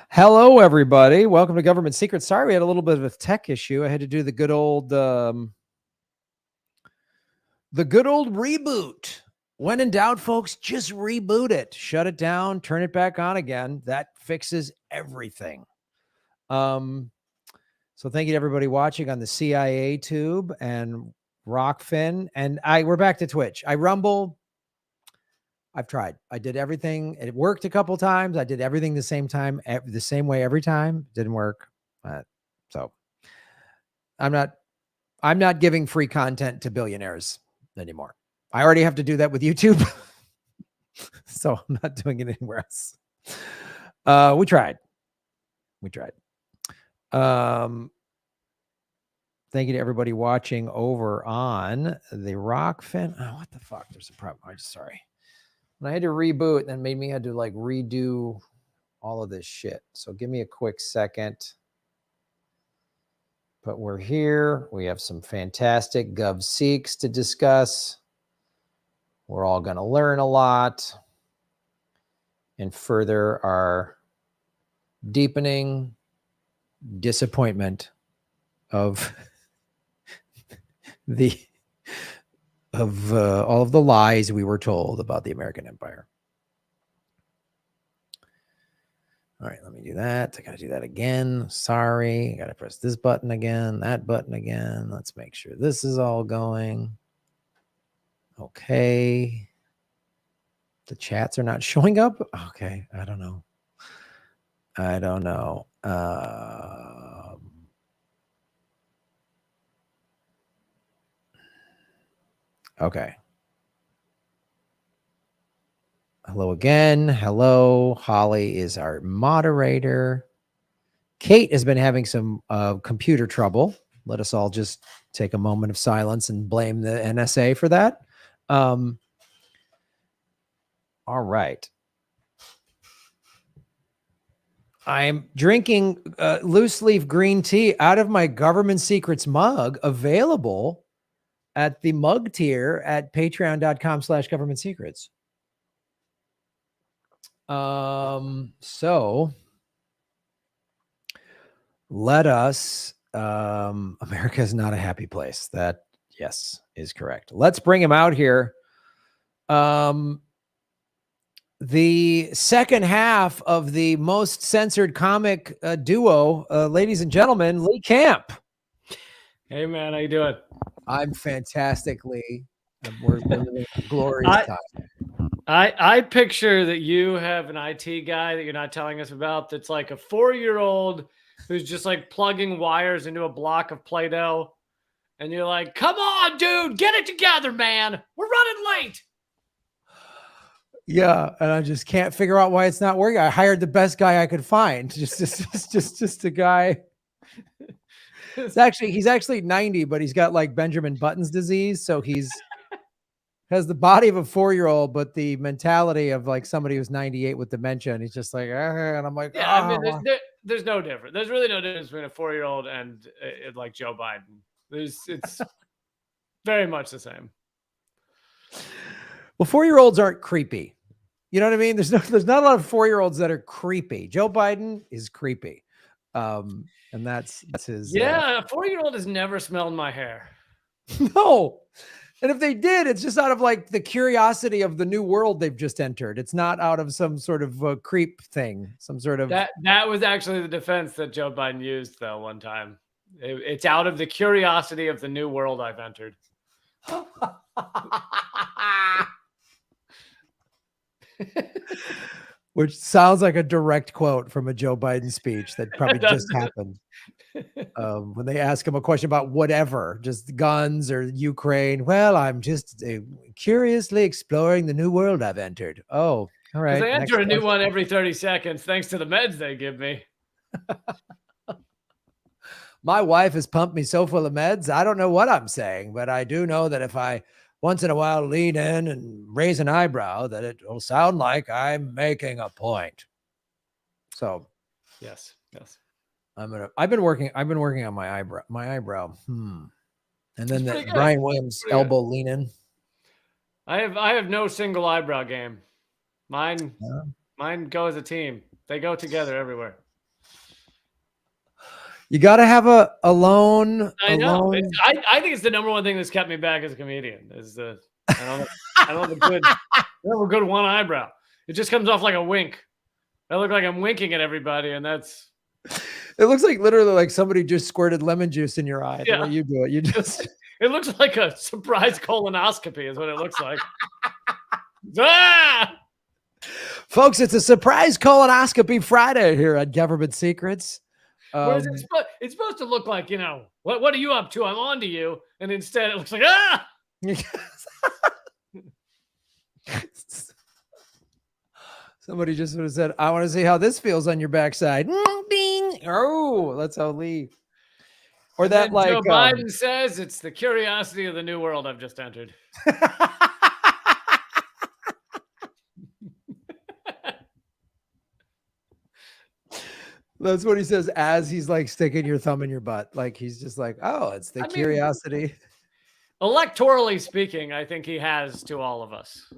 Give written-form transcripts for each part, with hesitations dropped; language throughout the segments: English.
Hello, everybody. Welcome to Government Secrets. Sorry, we had a little bit of a tech issue. I had to do the good old reboot. When in doubt, folks, just reboot it. Shut it down, turn it back on again. That fixes everything. So thank you to everybody watching on the CIA tube and Rockfin. And we're back to Twitch. Rumble. I've tried. I did everything. It worked a couple times. I did everything the same time, the same way every time. Didn't work. So I'm not giving free content to billionaires anymore. I already have to do that with YouTube. So I'm not doing it anywhere else. We tried. Thank you to everybody watching over on the Rockfin. Oh, what the fuck? There's a problem. I'm sorry. When I had to reboot, then made me had to like redo all of this shit. So give me a quick second. But we're here. We have some fantastic GovSeeks to discuss. We're all going to learn a lot and further our deepening disappointment of all of the lies we were told about the American Empire. All right, let me do that. I got to do that again. Sorry. I got to press this button again, that button again. Let's make sure this is all going. Okay. The chats are not showing up. Okay. I don't know. Okay. Hello again. Hello. Holly is our moderator. Kate has been having some computer trouble. Let us all just take a moment of silence and blame the NSA for that. All right. I'm drinking loose leaf green tea out of my Government Secrets mug, available at the mug tier at patreon.com/government secrets. So let us, America is not a happy place. That, yes, is correct. Let's bring him out here. The second half of the most censored comic duo, ladies and gentlemen, Lee Camp. Hey man, how you doing? I'm fantastic, Lee. We're living a glorious time. I picture that you have an IT guy that you're not telling us about that's like a 4-year-old who's just like plugging wires into a block of Play-Doh. And you're like, come on, dude, get it together, man. We're running late. Yeah, and I just can't figure out why it's not working. I hired the best guy I could find. Just a guy. He's actually 90, but he's got like Benjamin Button's disease. So has the body of a 4-year-old, but the mentality of like somebody who's 98 with dementia. And he's just like, and I'm like, yeah, I mean, there's no difference. There's really no difference between a 4-year-old and like Joe Biden. It's very much the same. Well, 4-year-olds aren't creepy. You know what I mean? There's not a lot of 4-year-olds that are creepy. Joe Biden is creepy. And that's his. Yeah, a 4-year-old has never smelled my hair. No. And if they did, it's just out of like the curiosity of the new world they've just entered. It's not out of some sort of creep thing, some sort of. That was actually the defense that Joe Biden used, though, one time. It's out of the curiosity of the new world I've entered. Which sounds like a direct quote from a Joe Biden speech that probably just happened. When they ask him a question about whatever, just guns or Ukraine. Well, I'm just curiously exploring the new world I've entered. Oh, all right. They enter a new one every 30 seconds, thanks to the meds they give me. My wife has pumped me so full of meds. I don't know what I'm saying, but I do know that if I once in a while lean in and raise an eyebrow, that it will sound like I'm making a point. So, yes. I've been working on my eyebrow. And then the Brian Williams elbow lean in. I have no single eyebrow game. Mine go as a team. They go together everywhere. You got to have a alone. I know. Alone. I think it's the number one thing that's kept me back as a comedian. Is the I don't have a good one eyebrow. It just comes off like a wink. I look like I'm winking at everybody, and that's. It looks like literally like somebody just squirted lemon juice in your eye. Yeah. The way you do it, you just. It looks like a surprise colonoscopy, is what it looks like. Ah! Folks, it's a surprise colonoscopy Friday here at Government Secrets. Whereas it's supposed to look like, what are you up to? I'm on to you. And instead it looks like, ah! Somebody just would have said, I want to see how this feels on your backside. Ding. Oh, that's how Lee. Or and that like Joe Biden says it's the curiosity of the new world I've just entered. That's what he says as he's like sticking your thumb in your butt. Like he's just like, oh, it's the curiosity. Electorally speaking, I think he has to all of us.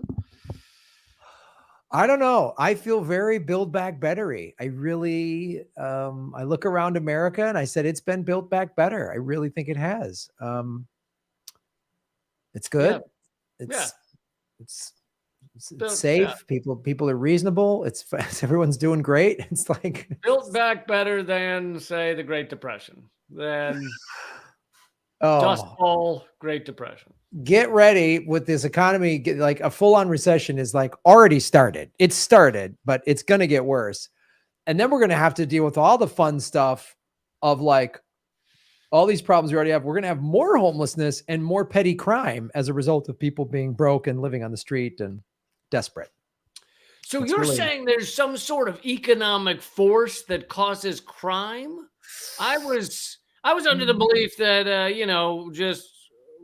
I don't know. I feel very Build Back Better-y. I really, I look around America and I said, it's been built back better. I really think it has. It's good. Yeah. It's safe. Yeah. People are reasonable. It's everyone's doing great. It's like built back better than say the Great Depression. Than Dust Bowl, Great Depression. Get ready with this economy. Like a full-on recession is like already started. It's started, but it's going to get worse. And then we're going to have to deal with all the fun stuff of like all these problems we already have. We're going to have more homelessness and more petty crime as a result of people being broke and living on the street and desperate. So you're saying there's some sort of economic force that causes crime? I was under the belief that, just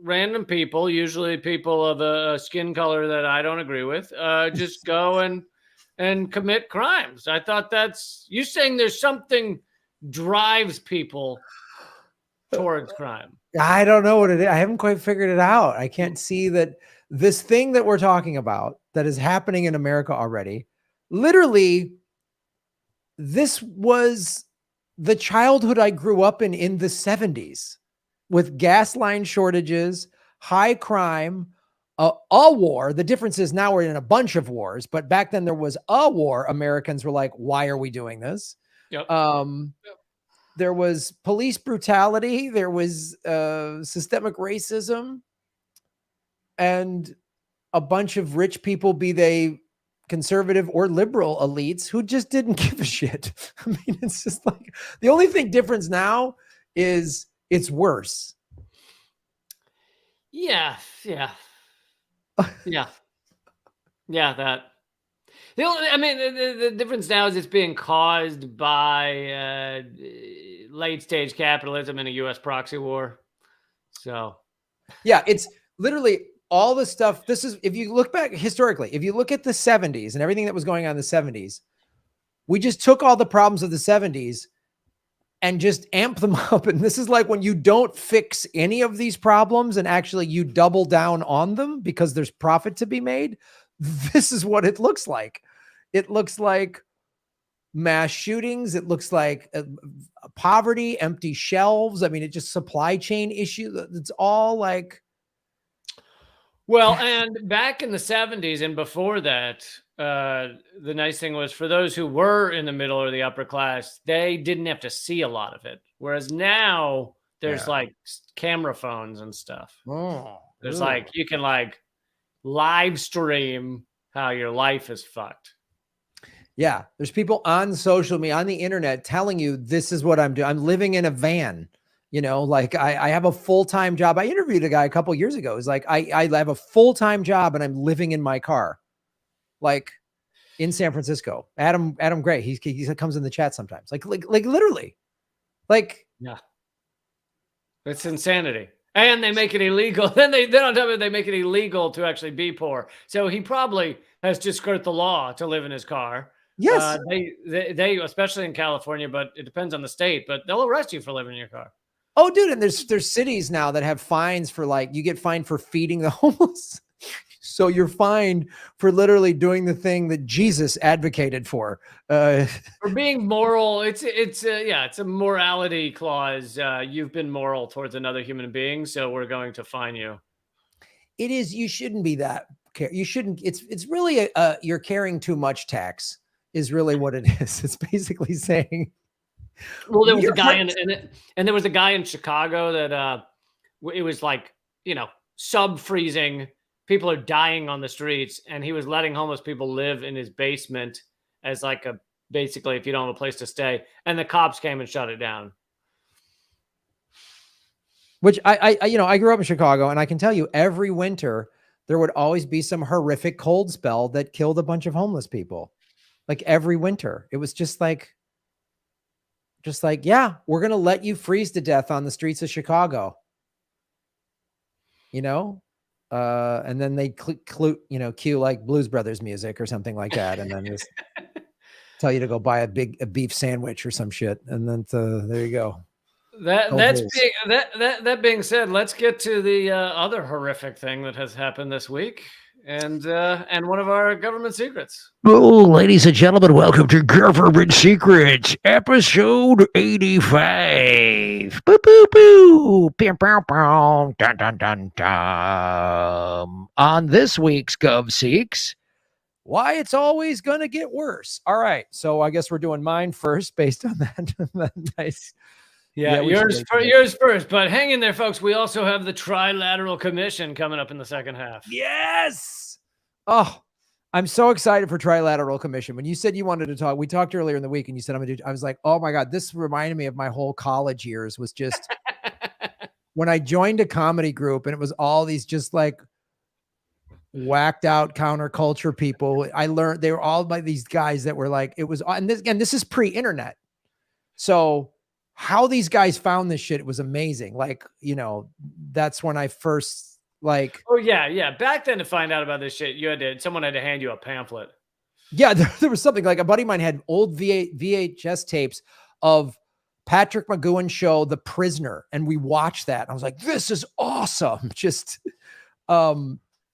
random people, usually people of a skin color that I don't agree with, just go and commit crimes. I thought you saying there's something drives people towards crime. I don't know what it is. I haven't quite figured it out. I can't see that this thing that we're talking about that is happening in America already, literally, this was the childhood I grew up in the 70s with gas line shortages, high crime, a war. The difference is now we're in a bunch of wars, but back then there was a war. Americans were like, why are we doing this? Yep. There was police brutality. There was systemic racism and a bunch of rich people, be they conservative or liberal elites, who just didn't give a shit. I mean, it's just like the only thing difference now is it's worse. Yeah. That. The difference now is it's being caused by late stage capitalism and a U.S. proxy war. So, yeah, it's literally all the stuff. This is, if you look back historically, if you look at the 70s and everything that was going on in the 70s, we just took all the problems of the 70s and just amp them up. And this is like when you don't fix any of these problems and actually you double down on them because there's profit to be made. This is what it looks like. It looks like mass shootings. It looks like poverty, empty shelves. I mean, it just supply chain issue. It's all like. Well, and back in the 70s and before that, the nice thing was for those who were in the middle or the upper class, they didn't have to see a lot of it. Whereas now there's like camera phones and stuff. There's like, you can like live stream how your life is fucked. Yeah. There's people on social media, on the internet telling you, this is what I'm doing. I'm living in a van. Like I have a full-time job. I interviewed a guy a couple years ago. He's like, I have a full-time job and I'm living in my car, like in San Francisco. Adam Gray. He comes in the chat sometimes. Like literally, like, yeah, it's insanity. And they make it illegal. Then on top of it, they make it illegal to actually be poor. So he probably has to skirt the law to live in his car. Yes. They especially in California, but it depends on the state, but they'll arrest you for living in your car. Oh, dude. And there's cities now that have fines for like, you get fined for feeding the homeless. So you're fined for literally doing the thing that Jesus advocated for. For being moral, it's a morality clause. You've been moral towards another human being, so we're going to fine you. It is. You shouldn't be that. You shouldn't. It's really you're carrying too much tax. Is really what it is. It's basically saying. Well, there was a You're guy hurt- and there was a guy in Chicago that it was like, sub freezing. People are dying on the streets, and he was letting homeless people live in his basement as like basically if you don't have a place to stay, and the cops came and shut it down. Which I grew up in Chicago, and I can tell you every winter there would always be some horrific cold spell that killed a bunch of homeless people. Like every winter, it was just like, yeah, we're gonna let you freeze to death on the streets of Chicago. And then they cue like Blues Brothers music or something like that, and then just tell you to go buy a beef sandwich or some shit, and then there you go. That being said, let's get to the other horrific thing that has happened this week, and one of our government secrets. Oh, ladies and gentlemen, welcome to Government Secrets, episode 85. Boo, boo, boo. Pew, pew, pew. Dun, dun, dun, dun. On this week's GovSeeks, Why it's always gonna get worse. All right, so I guess we're doing mine first, based on that nice. Yeah, yours first. But hang in there, folks. We also have the Trilateral Commission coming up in the second half. Yes. Oh, I'm so excited for Trilateral Commission. When you said you wanted to talk, we talked earlier in the week, and you said I was like, oh my God, this reminded me of my whole college years. Was just when I joined a comedy group, and it was all these just like whacked out counterculture people. I learned they were all by these guys that were like, it was, and this is pre-internet. So how these guys found this shit, it was amazing. Like, that's when I first like. Oh yeah. Back then, to find out about this shit, someone had to hand you a pamphlet. Yeah, there was something like a buddy of mine had old VHS tapes of Patrick McGowan show The Prisoner, and we watched that. I was like, this is awesome. Just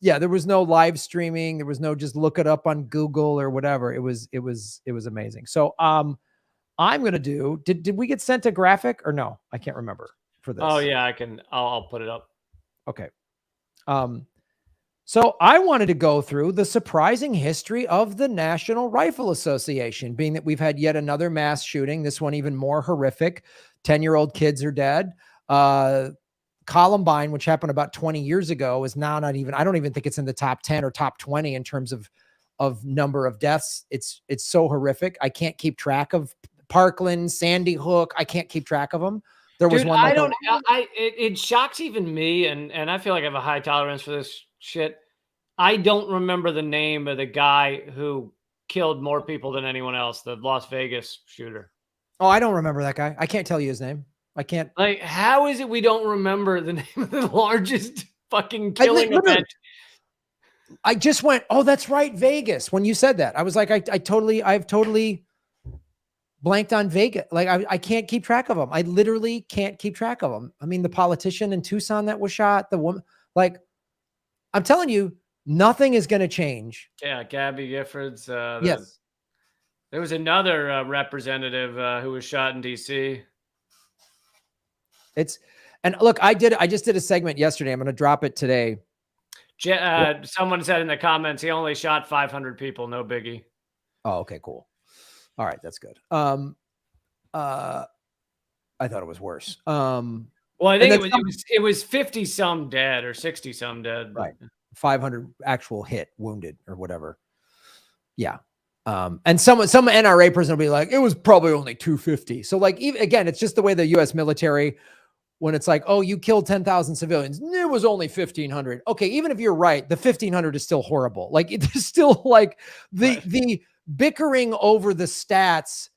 yeah, there was no live streaming, there was no just look it up on Google or whatever. It was amazing. So I'm gonna do. Did we get sent a graphic or no? I can't remember for this. Oh yeah, I'll put it up. Okay. So I wanted to go through the surprising history of the National Rifle Association, being that we've had yet another mass shooting. This one even more horrific. 10-year-old kids are dead. Columbine, which happened about 20 years ago, is now not even. I don't even think it's in the top 10 or top 20 in terms of number of deaths. It's so horrific. I can't keep track of Parkland, Sandy Hook. I can't keep track of them. There was one. It shocks even me, and I feel like I have a high tolerance for this shit. I don't remember the name of the guy who killed more people than anyone else, the Las Vegas shooter. Oh, I don't remember that guy. I can't tell you his name. I can't. Like, how is it we don't remember the name of the largest fucking killing event? I just went, oh, that's right, Vegas. When you said that, I was like, I've totally blanked on Vegas. Like, I can't keep track of them. I literally can't keep track of them. I mean, the politician in Tucson that was shot, the woman, like, I'm telling you, nothing is going to change. Yeah, Gabby Giffords. Yes. There was another representative who was shot in DC. And look, I just did a segment yesterday. I'm going to drop it today. Someone said in the comments, he only shot 500 people. No biggie. Oh, okay, cool. All right. That's good. I thought it was worse. Well, I think it was 50 some dead or 60 some dead. Right. 500 actual wounded or whatever. Yeah. And some NRA person will be like, it was probably only 250. So like, again, it's just the way the U.S. military, when it's like, oh, you killed 10,000 civilians, it was only 1,500. Okay, even if you're right, the 1,500 is still horrible. Like, it's still like the bickering over the stats,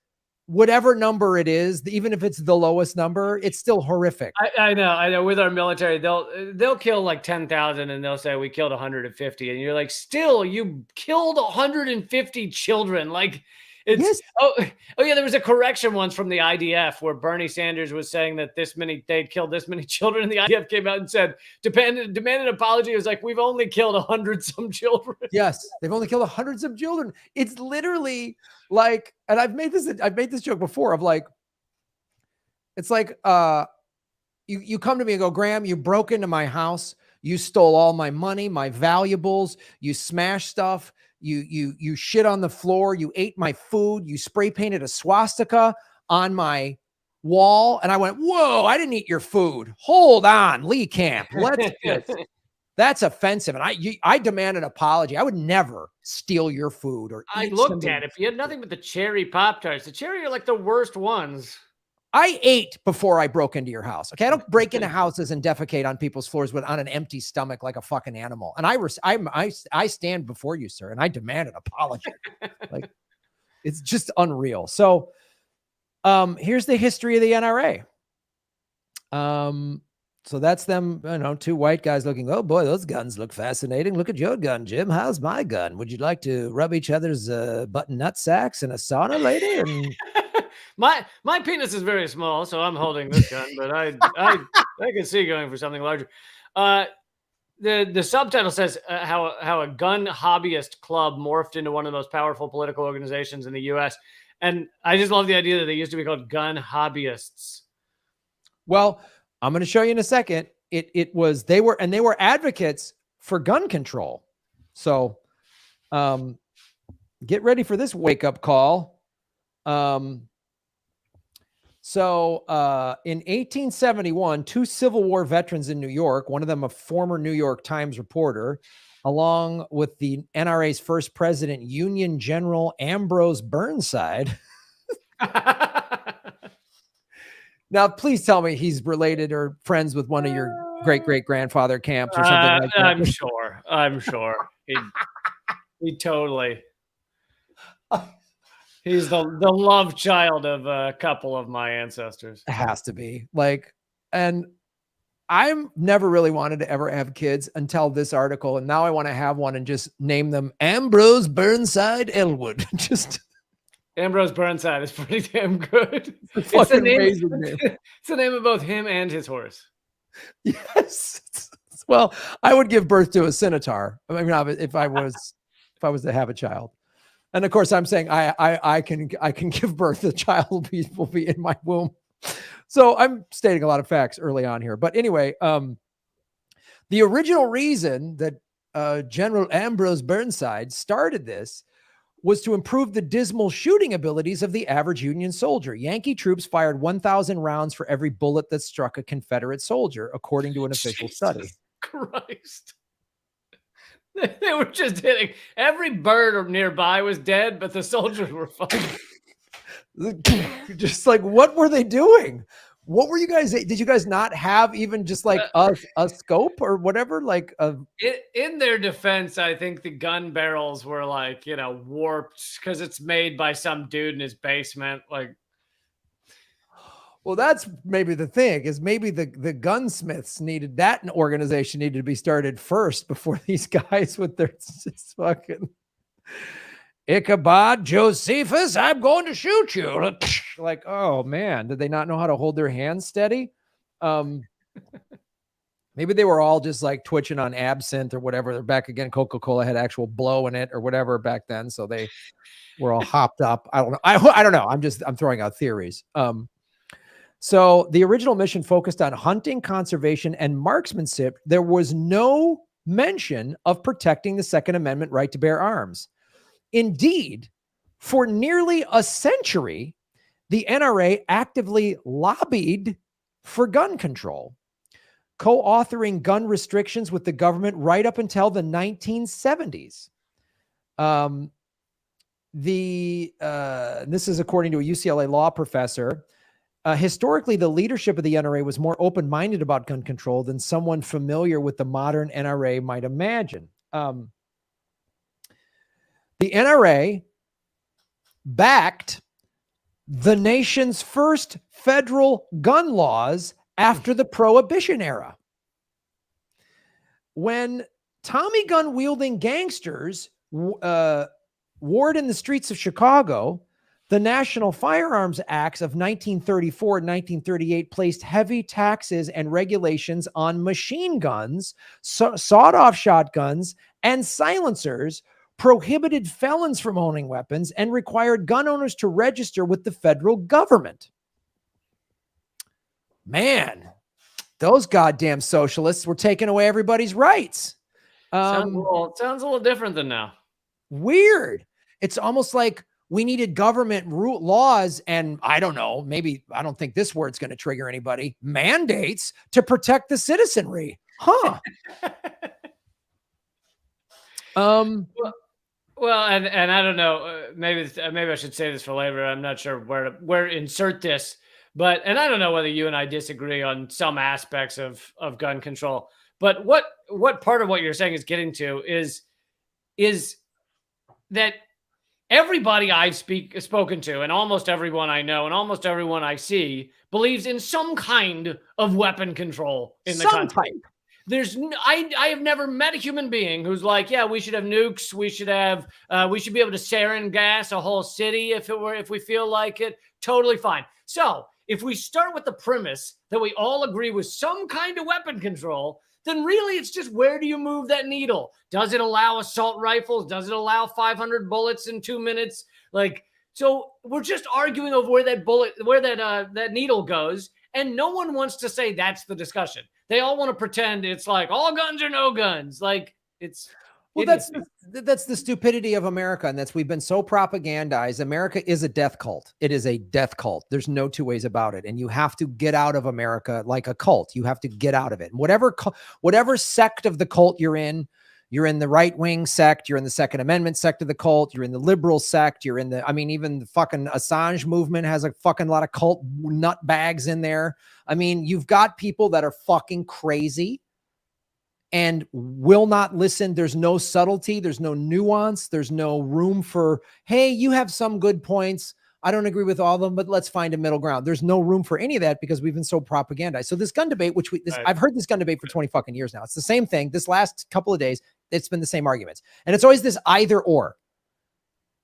whatever number it is, even if it's the lowest number, it's still horrific. I know. With our military, they'll kill like 10,000 and they'll say we killed 150, and you're like, still, you killed 150 children. Like, It's Yes. oh yeah, there was a correction once from the IDF where Bernie Sanders was saying that they'd killed this many children, and the IDF came out and said demanded an apology. It was like, we've only killed 100 some children. Yes, they've only killed hundreds of children. It's literally like, and I've made this joke before of like, it's like you come to me and go, Graham, you broke into my house, you stole all my money, my valuables, you smashed stuff, you shit on the floor, you ate my food, you spray painted a swastika on my wall, and I went, whoa, I didn't eat your food. Hold on, Lee Camp, let's just. That's offensive, and I demand an apology. I would never steal your food or I eat looked something. at it. You had nothing but the cherry Pop-Tarts. The cherry are like the worst ones. I ate before I broke into your house. Okay, I don't break into houses and defecate on people's floors on an empty stomach like a fucking animal. And I stand before you, sir, and I demand an apology. Like, it's just unreal. So, here's the history of the NRA. So that's them, two white guys looking, oh boy, those guns look fascinating. Look at your gun, Jim. How's my gun? Would you like to rub each other's button nut sacks in a sauna later? And my penis is very small, so I'm holding this gun, but I can see going for something larger. The subtitle says how a gun hobbyist club morphed into one of the most powerful political organizations in the U.S. And I just love the idea that they used to be called gun hobbyists. Well, I'm going to show you in a second. They were advocates for gun control. So, get ready for this wake up call. In 1871, two Civil War veterans in New York, one of them a former New York Times reporter, along with the NRA's first president, Union General Ambrose Burnside. Now, please tell me he's related or friends with one of your great-great-grandfather camps or something like that. I'm sure. He totally. He's the love child of a couple of my ancestors. It has to be. And I'm never really wanted to ever have kids until this article. And now I want to have one and just name them Ambrose Burnside Elwood. Just Ambrose Burnside is pretty damn good. It's the name. It's the name of both him and his horse. Yes. Well, I would give birth to a centaur. I mean, if I was to have a child. And of course, I'm saying I can give birth. The child will be in my womb. So I'm stating a lot of facts early on here. But anyway, the original reason that General Ambrose Burnside started this was to improve the dismal shooting abilities of the average Union soldier. Yankee troops fired 1,000 rounds for every bullet that struck a Confederate soldier, according to an official study. Christ. They were just hitting. Every bird nearby was dead, but the soldiers were fine. Just like, what were they doing? What were you guys? Did you guys not have even just like a scope or whatever? In their defense, I think the gun barrels were warped because it's made by some dude in his basement. Well, that's maybe the thing is maybe the gunsmiths needed that an organization needed to be started first before these guys with their fucking Ichabod Josephus, I'm going to shoot you. Like, oh man, did they not know how to hold their hands steady? Maybe they were all just like twitching on absinthe or whatever. They're back again. Coca-Cola had actual blow in it or whatever back then, so they were all hopped up. I don't know. I don't know. I'm throwing out theories. So the original mission focused on hunting, conservation, and marksmanship. There was no mention of protecting the Second Amendment right to bear arms. Indeed, for nearly a century, the NRA actively lobbied for gun control, co-authoring gun restrictions with the government right up until the 1970s. This is according to a UCLA law professor. Historically, the leadership of the NRA was more open-minded about gun control than someone familiar with the modern NRA might imagine. The NRA backed the nation's first federal gun laws after the Prohibition era. When Tommy gun-wielding gangsters warred in the streets of Chicago, The National Firearms Acts of 1934 and 1938 placed heavy taxes and regulations on machine guns, sawed-off shotguns, and silencers, prohibited felons from owning weapons, and required gun owners to register with the federal government. Man, those goddamn socialists were taking away everybody's rights. Sounds a little different than now. Weird. It's almost like we needed government laws and I don't know, maybe I don't think this word's going to trigger anybody, mandates to protect the citizenry. Huh. Well, and I don't know, maybe I should say this for later. I'm not sure where to insert this, but and I don't know whether you and I disagree on some aspects of gun control. But what part of what you're saying is getting to is that everybody I've spoken to, and almost everyone I know, and almost everyone I see, believes in some kind of weapon control in the country. I have never met a human being who's like, yeah, we should have nukes. We should be able to sarin gas a whole city if we feel like it. Totally fine. So if we start with the premise that we all agree with some kind of weapon control, then really it's just where do you move that needle? Does it allow assault rifles? Does it allow 500 bullets in 2 minutes? So we're just arguing over where that needle goes, and no one wants to say that's the discussion. They all want to pretend it's like all guns or no guns. That's the stupidity of America, and we've been so propagandized. America is a death cult. It is a death cult. There's no two ways about it, and you have to get out of America like a cult. You have to get out of it. Whatever sect of the cult you're in the right-wing sect, you're in the Second Amendment sect of the cult, you're in the liberal sect, even the fucking Assange movement has a fucking lot of cult nut bags in there. You've got people that are fucking crazy and will not listen. There's no subtlety. There's no nuance. There's no room for, hey, you have some good points. I don't agree with all of them, but let's find a middle ground. There's no room for any of that because we've been so propagandized. So this gun debate, I've heard this gun debate for 20 fucking years now. It's the same thing. This last couple of days, it's been the same arguments. And it's always this either or.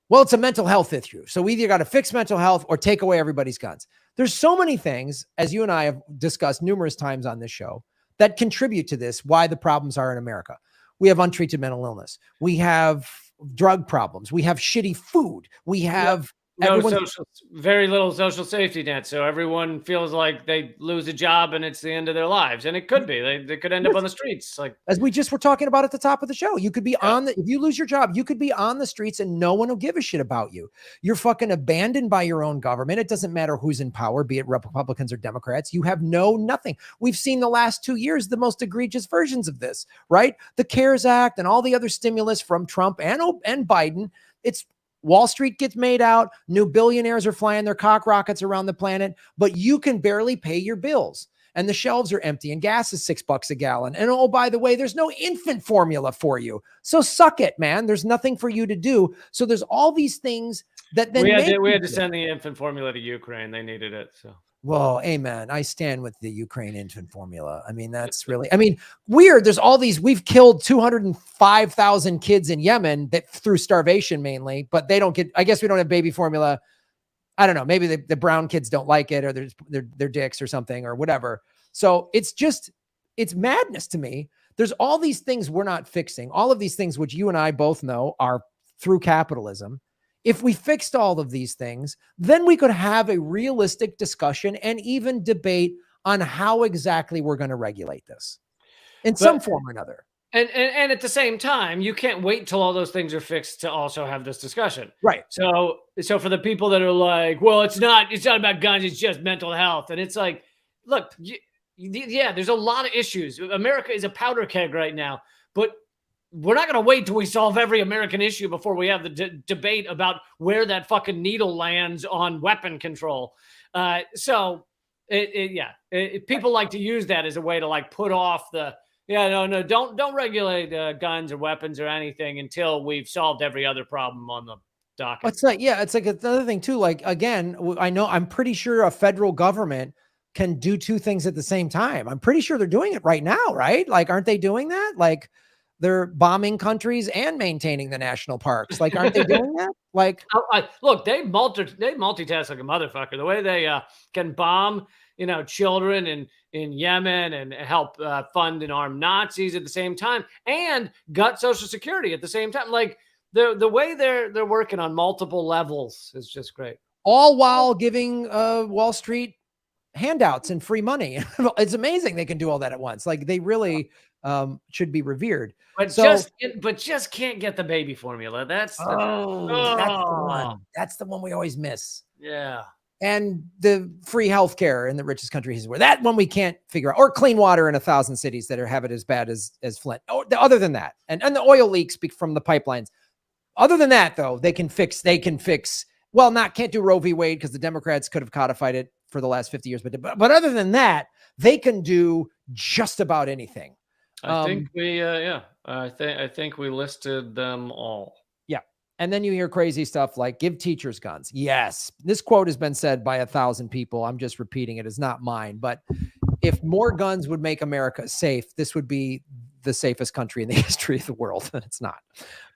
Well, it's a mental health issue. So we either got to fix mental health or take away everybody's guns. There's so many things, as you and I have discussed numerous times on this show, that contribute to this, why the problems are in America. We have untreated mental illness. We have drug problems. We have shitty food. We have very little social safety net. So everyone feels like they lose a job and it's the end of their lives. And it could be, they could end up on the streets. As we just were talking about at the top of the show, you could be if you lose your job, you could be on the streets and no one will give a shit about you. You're fucking abandoned by your own government. It doesn't matter who's in power, be it Republicans or Democrats. You have nothing. We've seen the last 2 years, the most egregious versions of this, right? The CARES Act and all the other stimulus from Trump and Biden. It's Wall Street gets made out. New billionaires are flying their cock rockets around the planet, but you can barely pay your bills. And the shelves are empty and gas is $6 a gallon. And oh, by the way, there's no infant formula for you. So suck it, man. There's nothing for you to do. So there's all these things that then we had to send the infant formula to Ukraine. They needed it. So. Well, amen. I stand with the Ukraine infant formula. That's really, weird. There's all these, we've killed 205,000 kids in Yemen that through starvation mainly, but they don't get, I guess we don't have baby formula. I don't know. Maybe the brown kids don't like it or they're dicks or something or whatever. So it's madness to me. There's all these things we're not fixing. All of these things, which you and I both know are through capitalism. If we fixed all of these things, then we could have a realistic discussion and even debate on how exactly we're going to regulate this in some form or another. And at the same time, you can't wait till all those things are fixed to also have this discussion. Right. So for the people that are like, well, it's not about guns, it's just mental health. And it's like, look, there's a lot of issues. America is a powder keg right now, but we're not going to wait till we solve every American issue before we have the debate about where that fucking needle lands on weapon control. People like to use that as a way to put off don't regulate guns or weapons or anything until we've solved every other problem on the docket. It's like another thing too. Again, I'm pretty sure a federal government can do two things at the same time. I'm pretty sure they're doing it right now, right? Aren't they doing that? they're bombing countries and maintaining the national parks. Like, aren't they doing that? Like, Look, they multitask like a motherfucker. The way they can bomb, children in Yemen and help fund and arm Nazis at the same time, and gut Social Security at the same time. Like the way they're working on multiple levels is just great. all while giving Wall Street handouts and free money. It's amazing they can do all that at once. Like, they really should be revered. But just can't get the baby formula. That's the one. That's the one we always miss. Yeah. And the free healthcare in the richest countries, where that one we can't figure out, or clean water in 1,000 cities that have it as bad as Flint. Other than that, and the oil leaks from the pipelines. Other than that, though, they can fix. Well, can't do Roe v. Wade because the Democrats could have codified it for the last 50 years. But other than that, they can do just about anything. I think I think we listed them all. Yeah. And then you hear crazy stuff like give teachers guns. Yes. This quote has been said by 1,000 people. I'm just repeating it. It's not mine. But if more guns would make America safe, this would be the safest country in the history of the world. And it's not.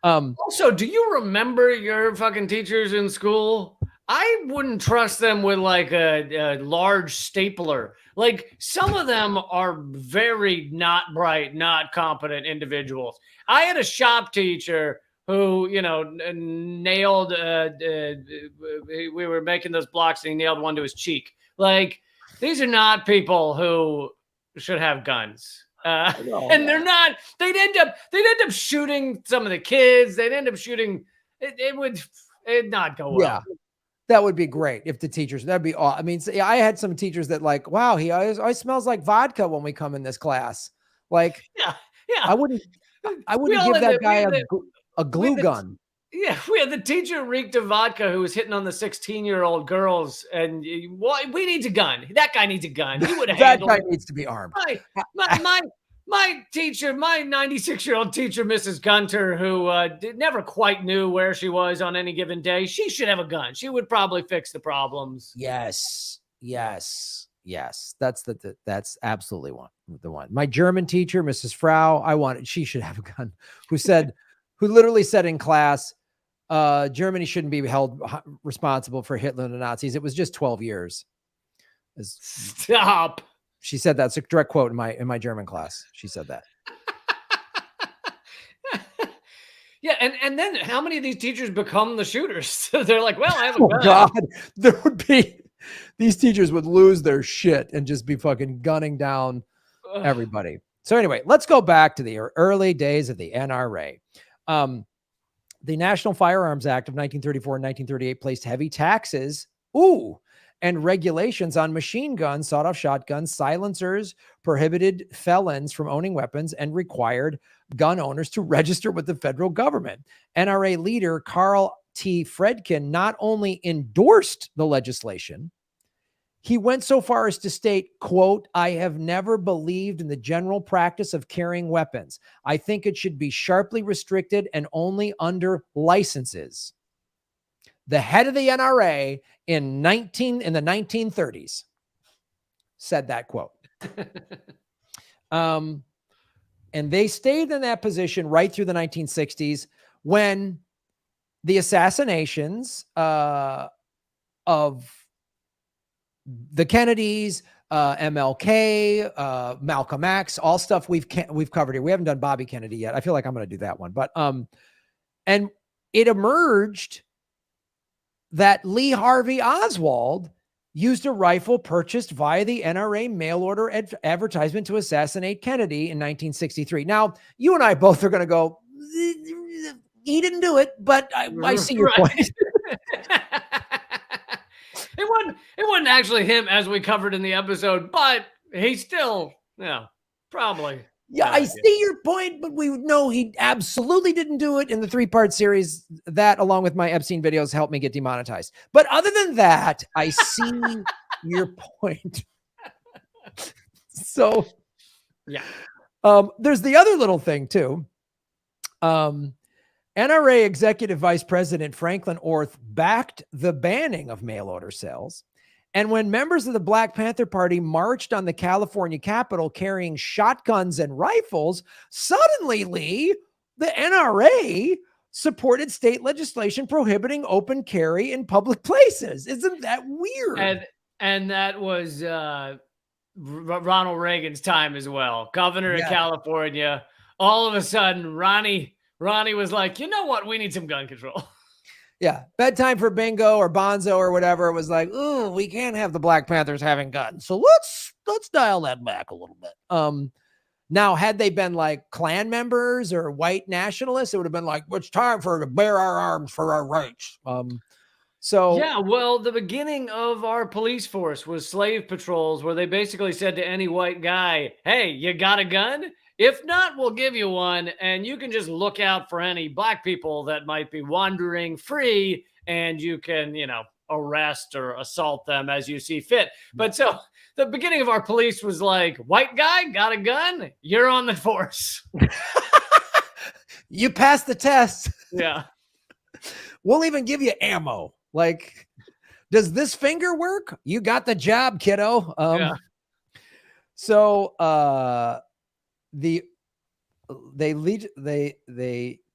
Also, do you remember your fucking teachers in school? I wouldn't trust them with like a large stapler. Like, some of them are very not bright, not competent individuals. I had a shop teacher who, nailed, we were making those blocks and he nailed one to his cheek. Like, these are not people who should have guns. And they'd end up shooting some of the kids. They'd end up shooting. It'd not go well. Yeah. That would be great if the teachers, that'd be awesome. I mean, I had some teachers that like, wow, he always smells like vodka when we come in this class. Like, yeah. I wouldn't give that guy a glue gun. Yeah, we had the teacher reeked of vodka who was hitting on the 16-year-old girls, and we need a gun. That guy needs a gun. He would have handled that guy needs to be armed. My teacher, my 96-year-old teacher, Mrs. Gunter, who never quite knew where she was on any given day, she should have a gun. She would probably fix the problems. Yes. That's absolutely the one. My German teacher, Mrs. Frau, she should have a gun. Who literally said in class, Germany shouldn't be held responsible for Hitler and the Nazis. It was just 12 years. Stop. She said that's a direct quote in my German class. She said that. Yeah, and then how many of these teachers become the shooters? They're like, well, I have a gun. God, there would be these teachers would lose their shit and just be fucking gunning down everybody. So anyway, let's go back to the early days of the NRA. The National Firearms Act of 1934 and 1938 placed heavy taxes and regulations on machine guns, sawed-off shotguns, silencers, prohibited felons from owning weapons, and required gun owners to register with the federal government. NRA leader Carl T. Fredkin not only endorsed the legislation, he went so far as to state, quote, "I have never believed in the general practice of carrying weapons. I think it should be sharply restricted and only under licenses." The head of the NRA in the 1930s said that quote. And they stayed in that position right through the 1960s when the assassinations of the Kennedys, MLK, Malcolm X, all stuff we've covered here. We haven't done Bobby Kennedy yet. I feel like I'm going to do that one, but and it emerged that Lee Harvey Oswald used a rifle purchased via the NRA mail order advertisement to assassinate Kennedy in 1963. Now, you and I both are going to go, he didn't do it, but I see your point. It wasn't actually him, as we covered in the episode, but he still, probably. Yeah, I see your point, but we know he absolutely didn't do it in the 3-part series. That, along with my Epstein videos, helped me get demonetized. But other than that, I see your point. So, yeah. There's the other little thing, too. NRA Executive Vice President Franklin Orth backed the banning of mail order sales And when members of the Black Panther Party marched on the California Capitol carrying shotguns and rifles, suddenly, Lee, the NRA supported state legislation prohibiting open carry in public places. Isn't that weird? And that was Ronald Reagan's time as well. Governor of California. All of a sudden, Ronnie was like, you know what? We need some gun control. Yeah. Bedtime for Bingo or Bonzo or whatever. It was like, oh, we can't have the Black Panthers having guns. So let's dial that back a little bit. Now, had they been like Klan members or white nationalists, it would have been like, it's time to bear our arms for our rights. So yeah, well, the beginning of our police force was slave patrols where they basically said to any white guy, hey, you got a gun? If not, we'll give you one. And you can just look out for any black people that might be wandering free and you can, arrest or assault them as you see fit. But so the beginning of our police was like, white guy, got a gun? You're on the force. You passed the test. Yeah. We'll even give you ammo. Like, does this finger work? You got the job, kiddo. So they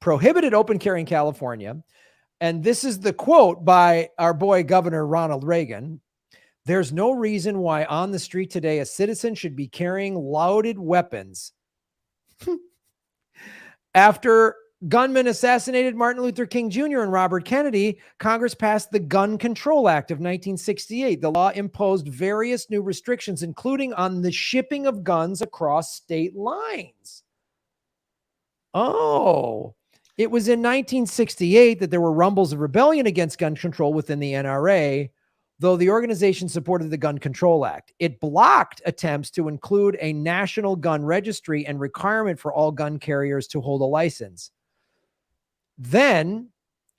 prohibited open carry in California. And this is the quote by our boy, Governor Ronald Reagan. There's no reason why on the street today a citizen should be carrying loaded weapons. After gunmen assassinated Martin Luther King Jr. and Robert Kennedy, Congress passed the Gun Control Act of 1968. The law imposed various new restrictions, including on the shipping of guns across state lines. Oh, it was in 1968 that there were rumbles of rebellion against gun control within the NRA, though the organization supported the Gun Control Act. It blocked attempts to include a national gun registry and requirement for all gun carriers to hold a license. Then,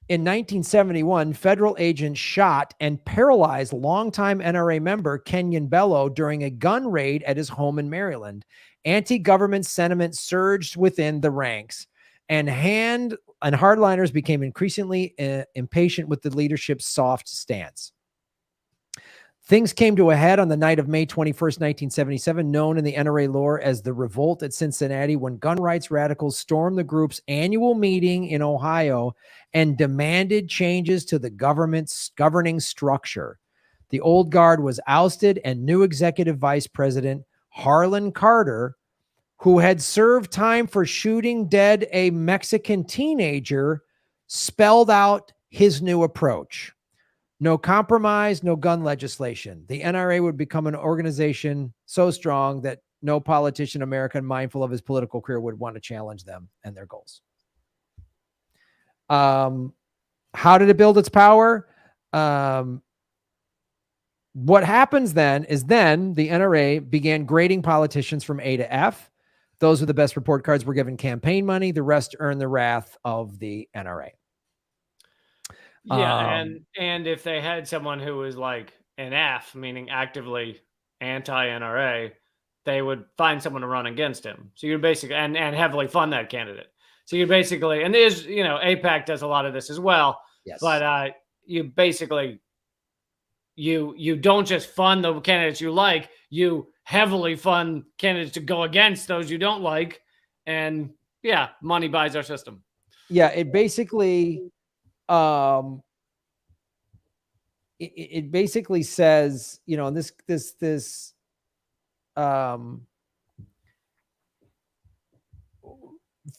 in 1971, federal agents shot and paralyzed longtime NRA member Kenyon Bello during a gun raid at his home in Maryland. Anti-government sentiment surged within the ranks, and hardliners became increasingly impatient with the leadership's soft stance. Things came to a head on the night of May 21st, 1977, known in the NRA lore as the Revolt at Cincinnati, when gun rights radicals stormed the group's annual meeting in Ohio and demanded changes to the government's governing structure. The old guard was ousted, and new executive vice president Harlan Carter, who had served time for shooting dead a Mexican teenager, spelled out his new approach. No compromise, no gun legislation. The NRA would become an organization so strong that no politician American mindful of his political career would want to challenge them and their goals. How did it build its power? What happens then is the NRA began grading politicians from A to F. Those with the best report cards were given campaign money. The rest earned the wrath of the NRA. Yeah, and if they had someone who was like an F, meaning actively anti-NRA, they would find someone to run against him. So you'd basically and heavily fund that candidate. So you basically, and there's AIPAC does a lot of this as well. Yes. But you basically you don't just fund the candidates you like, you heavily fund candidates to go against those you don't like, and money buys our system. Yeah, it basically. It basically says, this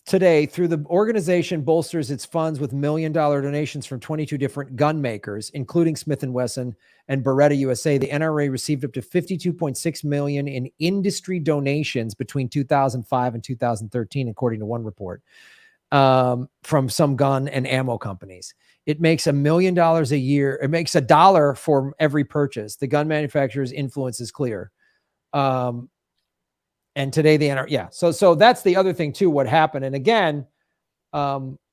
today, through the organization bolsters its funds with $1 million donations from 22 different gun makers, including Smith & Wesson and Beretta USA. The NRA received up to $52.6 million in industry donations between 2005 and 2013, according to one report. From some gun and ammo companies. It makes $1 million a year. It makes $1 for every purchase. The gun manufacturer's influence is clear. And today the NRA, So that's the other thing too, what happened. And again,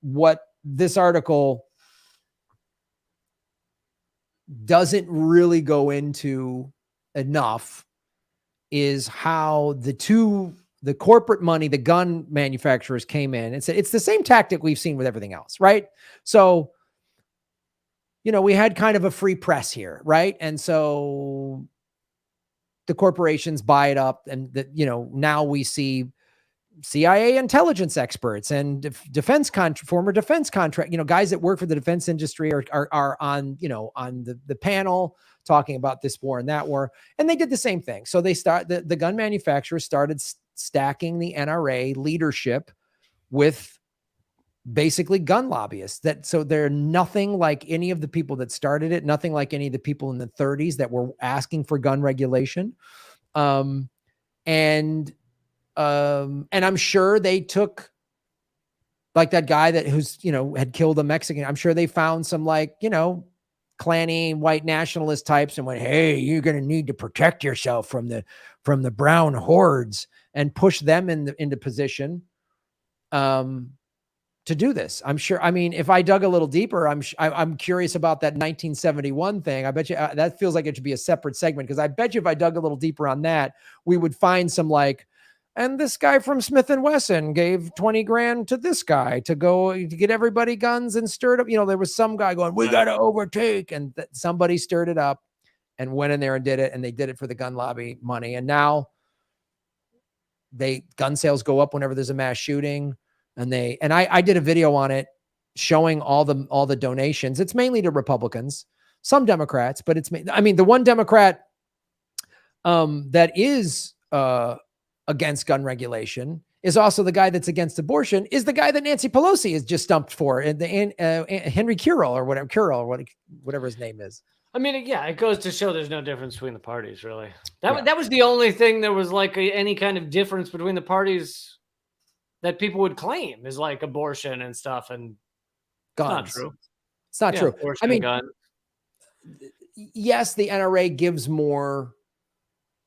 what this article doesn't really go into enough is how the corporate money, the gun manufacturers came in and said, it's the same tactic we've seen with everything else, right? So, we had kind of a free press here, right? And so the corporations buy it up, and that, now we see CIA intelligence experts and former defense contract, guys that work for the defense industry are on, on the panel talking about this war and that war. And they did the same thing. So the gun manufacturers started stacking the NRA leadership with basically gun lobbyists. So they're nothing like any of the people that started it, nothing like any of the people in the 30s that were asking for gun regulation. And I'm sure they took, like, that guy who's had killed a Mexican. I'm sure they found some, like, clanny white nationalist types and went, hey, you're going to need to protect yourself from the brown hordes, and push them into position to do this. I'm sure. I mean, if I dug a little deeper, I'm curious about that 1971 thing. I bet you that feels like it should be a separate segment, because I bet you if I dug a little deeper on that, we would find some, like, and this guy from Smith & Wesson gave 20 grand to this guy to get everybody guns and stirred up. There was some guy going, we got to overtake. And somebody stirred it up and went in there and did it. And they did it for the gun lobby money. And now gun sales go up whenever there's a mass shooting. And I did a video on it showing all the donations. It's mainly to Republicans, some Democrats, but the one Democrat that is against gun regulation is also the guy that's against abortion, is the guy that Nancy Pelosi is just stumped for, and Henry Kirill or whatever his name is. I mean, yeah, it goes to show there's no difference between the parties, really. That was the only thing there was, like, any kind of difference between the parties that people would claim is, like, abortion and stuff, and guns. It's not true. It's not true. Abortion, I mean, gun. Yes, the NRA gives more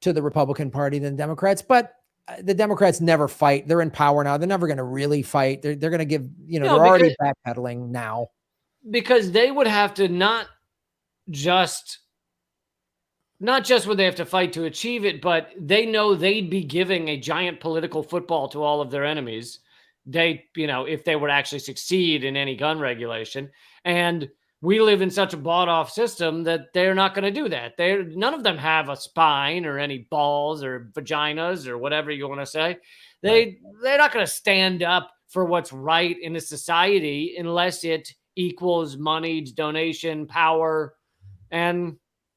to the Republican Party than Democrats, but the Democrats never fight. They're in power now. They're never going to really fight. They're going to give, they're already backpedaling now. Because they would have to not just would they have to fight to achieve it, but they know they'd be giving a giant political football to all of their enemies. If they would actually succeed in any gun regulation. And we live in such a bought-off system that they're not going to do that. None of them have a spine or any balls or vaginas or whatever you want to say. They're not going to stand up for what's right in a society unless it equals money, donation, power, and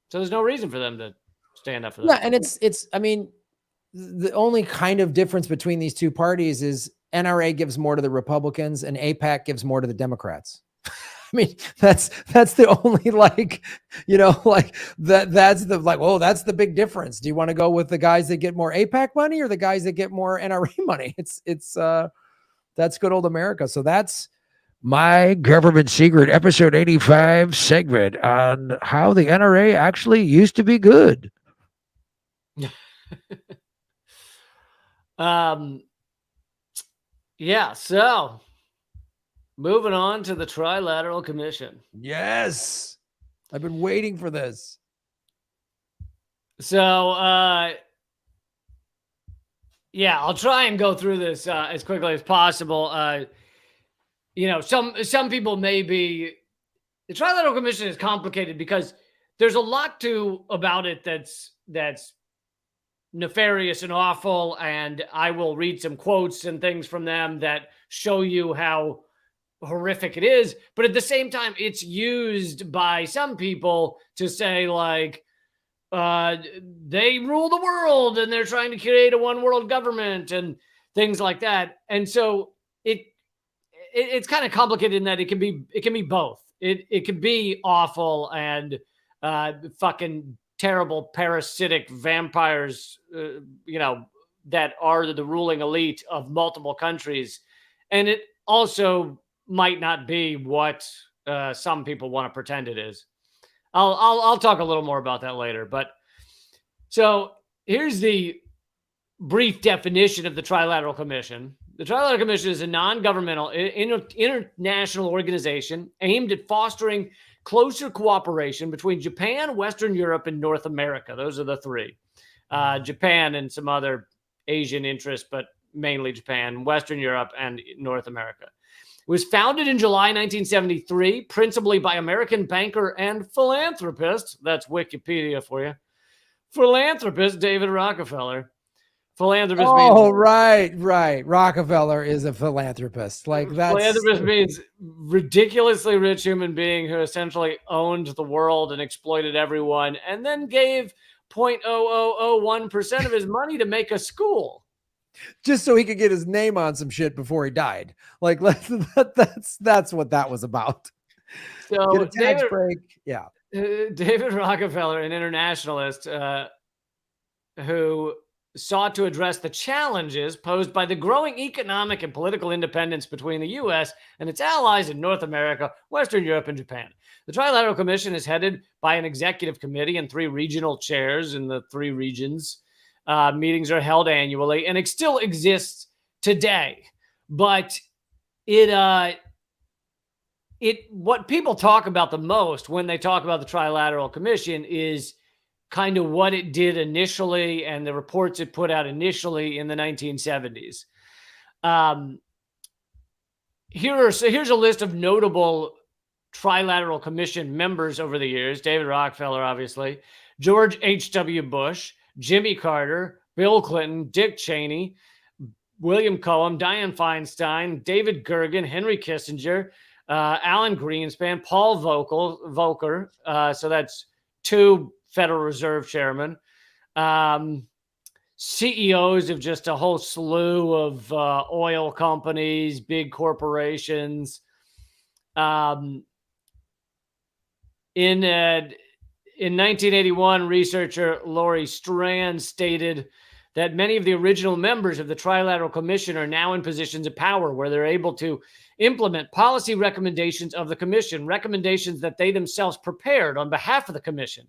so there's no reason for them to stand up for that. Yeah, and it's. I mean, the only kind of difference between these two parties is NRA gives more to the Republicans and AIPAC gives more to the Democrats. I mean, that's the only, like, that's the, like, oh, that's the big difference. Do you want to go with the guys that get more AIPAC money or the guys that get more NRA money? That's good old America. So that's My Government Secret episode 85 segment on how the NRA actually used to be good. Yeah, so moving on to the Trilateral Commission. Yes. I've been waiting for this. So, yeah, I'll try and go through this as quickly as possible. Some people may be, the Trilateral Commission is complicated because there's a lot about it that's nefarious and awful, and I will read some quotes and things from them that show you how horrific it is. But at the same time, it's used by some people to say, like, they rule the world and they're trying to create a one world government and things like that. And so it's kind of complicated in that it can be both. It can be awful and fucking terrible parasitic vampires, that are the ruling elite of multiple countries. And it also might not be what some people want to pretend it is. I'll talk a little more about that later. But so here's the brief definition of the Trilateral Commission. The Trilateral Commission is a non-governmental international organization aimed at fostering closer cooperation between Japan, Western Europe, and North America. Those are the three. Japan and some other Asian interests, but mainly Japan, Western Europe, and North America. It was founded in July 1973, principally by American banker and philanthropist. That's Wikipedia for you. Philanthropist David Rockefeller. Philanthropist Oh, means right. Rockefeller is a philanthropist. Like that's philanthropist means ridiculously rich human being who essentially owned the world and exploited everyone, and then gave 0.0001% of his money to make a school. just so he could get his name on some shit before he died. Like that's what that was about. So Get a tax break. Yeah. David Rockefeller, an internationalist who sought to address the challenges posed by the growing economic and political independence between the U.S. and its allies in North America, Western Europe, and Japan. The Trilateral Commission is headed by an executive committee and 3 regional chairs in the 3 regions. Meetings are held annually, and it still exists today. But what people talk about the most when they talk about the Trilateral Commission is kind of what it did initially and the reports it put out initially in the 1970s. Here's a list of notable Trilateral Commission members over the years. David Rockefeller, obviously, George H.W. Bush, Jimmy Carter, Bill Clinton, Dick Cheney, William Cohen, Dianne Feinstein, David Gergen, Henry Kissinger, Alan Greenspan, Paul Volcker. So that's 2 Federal Reserve chairman, CEOs of just a whole slew of oil companies, big corporations. In 1981, researcher Laurie Strand stated that many of the original members of the Trilateral Commission are now in positions of power where they're able to implement policy recommendations of the Commission, recommendations that they themselves prepared on behalf of the Commission.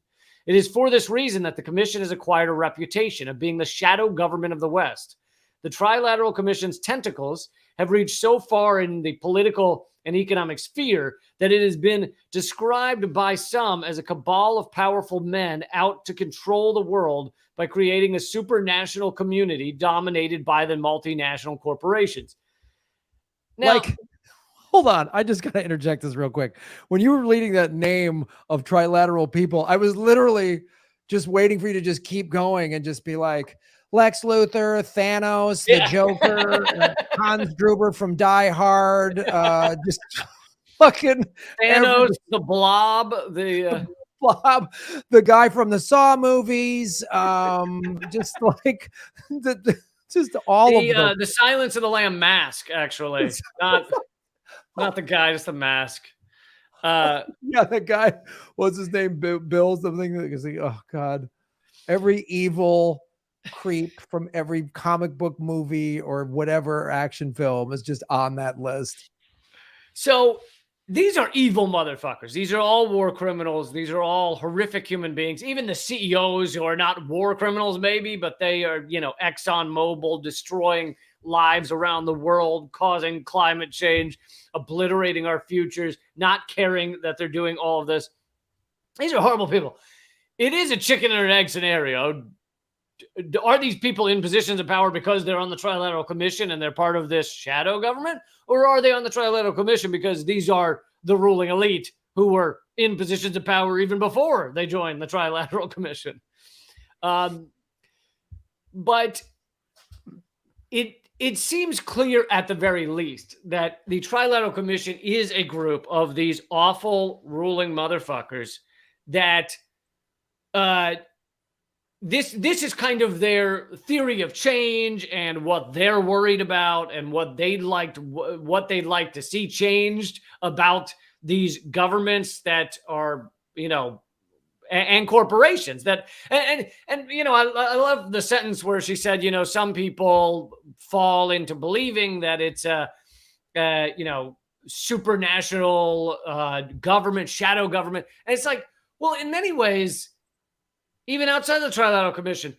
It is for this reason that the Commission has acquired a reputation of being the shadow government of the West. The Trilateral Commission's tentacles have reached so far in the political and economic sphere that it has been described by some as a cabal of powerful men out to control the world by creating a supranational community dominated by the multinational corporations. Now, Hold on. I just got to interject this real quick. When you were reading that name of trilateral people, I was literally just waiting for you to just keep going and just be like Lex Luthor, Thanos, the Joker, Hans Gruber from Die Hard, just fucking Thanos, the Blob, the Blob, the guy from the Saw movies, just like just all of them. The Silence of the Lamb mask, actually, not the guy, just the mask. Yeah, that guy. What's his name? Bill something. Oh God, every evil creep from every comic book movie or whatever action film is just on that list. So these are evil motherfuckers. These are all war criminals. These are all horrific human beings. Even the CEOs who are not war criminals, maybe, but they are, ExxonMobil destroying lives around the world, causing climate change, obliterating our futures, not caring that they're doing all of this. These are horrible people. It is a chicken and an egg scenario. Are these people in positions of power because they're on the Trilateral Commission and they're part of this shadow government? Or are they on the Trilateral Commission because these are the ruling elite who were in positions of power even before they joined the Trilateral Commission? But it seems clear at the very least that the Trilateral Commission is a group of these awful ruling motherfuckers that this is kind of their theory of change and what they're worried about and what they'd like to see changed about these governments that are, and corporations that, and I love the sentence where she said, some people fall into believing that it's a supranational government, shadow government. And it's like, well, in many ways, even outside the Trilateral Commission,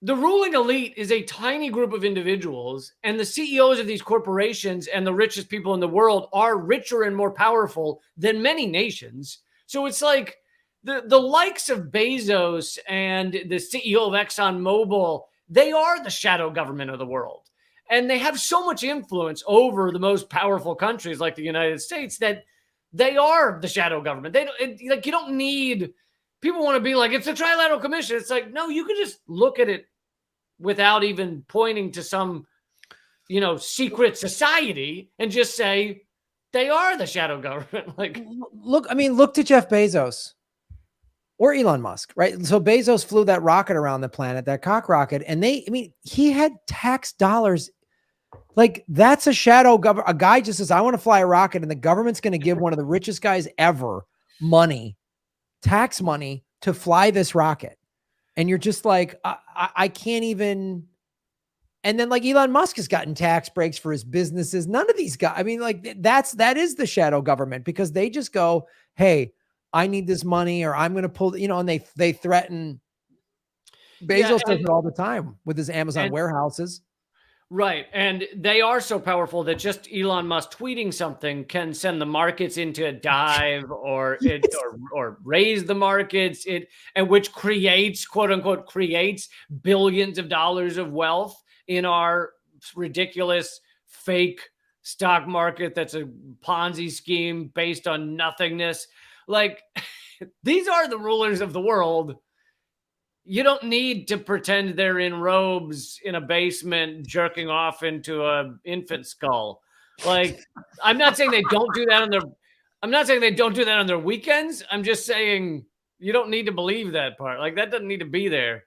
the ruling elite is a tiny group of individuals, and the CEOs of these corporations and the richest people in the world are richer and more powerful than many nations. So it's like the likes of Bezos and the CEO of ExxonMobil, they are the shadow government of the world. And they have so much influence over the most powerful countries like the United States that they are the shadow government. They don't, like, you don't need, people want to be like, it's a trilateral commission. It's like, no, you can just look at it without even pointing to some, secret society and just say they are the shadow government. Like, look to Jeff Bezos or Elon Musk, right? So Bezos flew that rocket around the planet, that cock rocket, and he had tax dollars. Like, that's a shadow government. A guy just says, I want to fly a rocket, and the government's going to give one of the richest guys ever money, tax money, to fly this rocket. And you're just like, I can't even. And then, like, Elon Musk has gotten tax breaks for his businesses. None of these guys, I mean, like, that is the shadow government, because they just go, hey, I need this money, or I'm going to pull, and they threaten. Bezos does it all the time with his Amazon warehouses. Right. And they are so powerful that just Elon Musk tweeting something can send the markets into a dive or raise the markets, and which creates, quote unquote, creates billions of dollars of wealth in our ridiculous fake stock market that's a Ponzi scheme based on nothingness. Like, these are the rulers of the world. You don't need to pretend they're in robes in a basement jerking off into an infant skull. Like, I'm not saying they don't do that on their weekends. I'm just saying you don't need to believe that part. Like, that doesn't need to be there.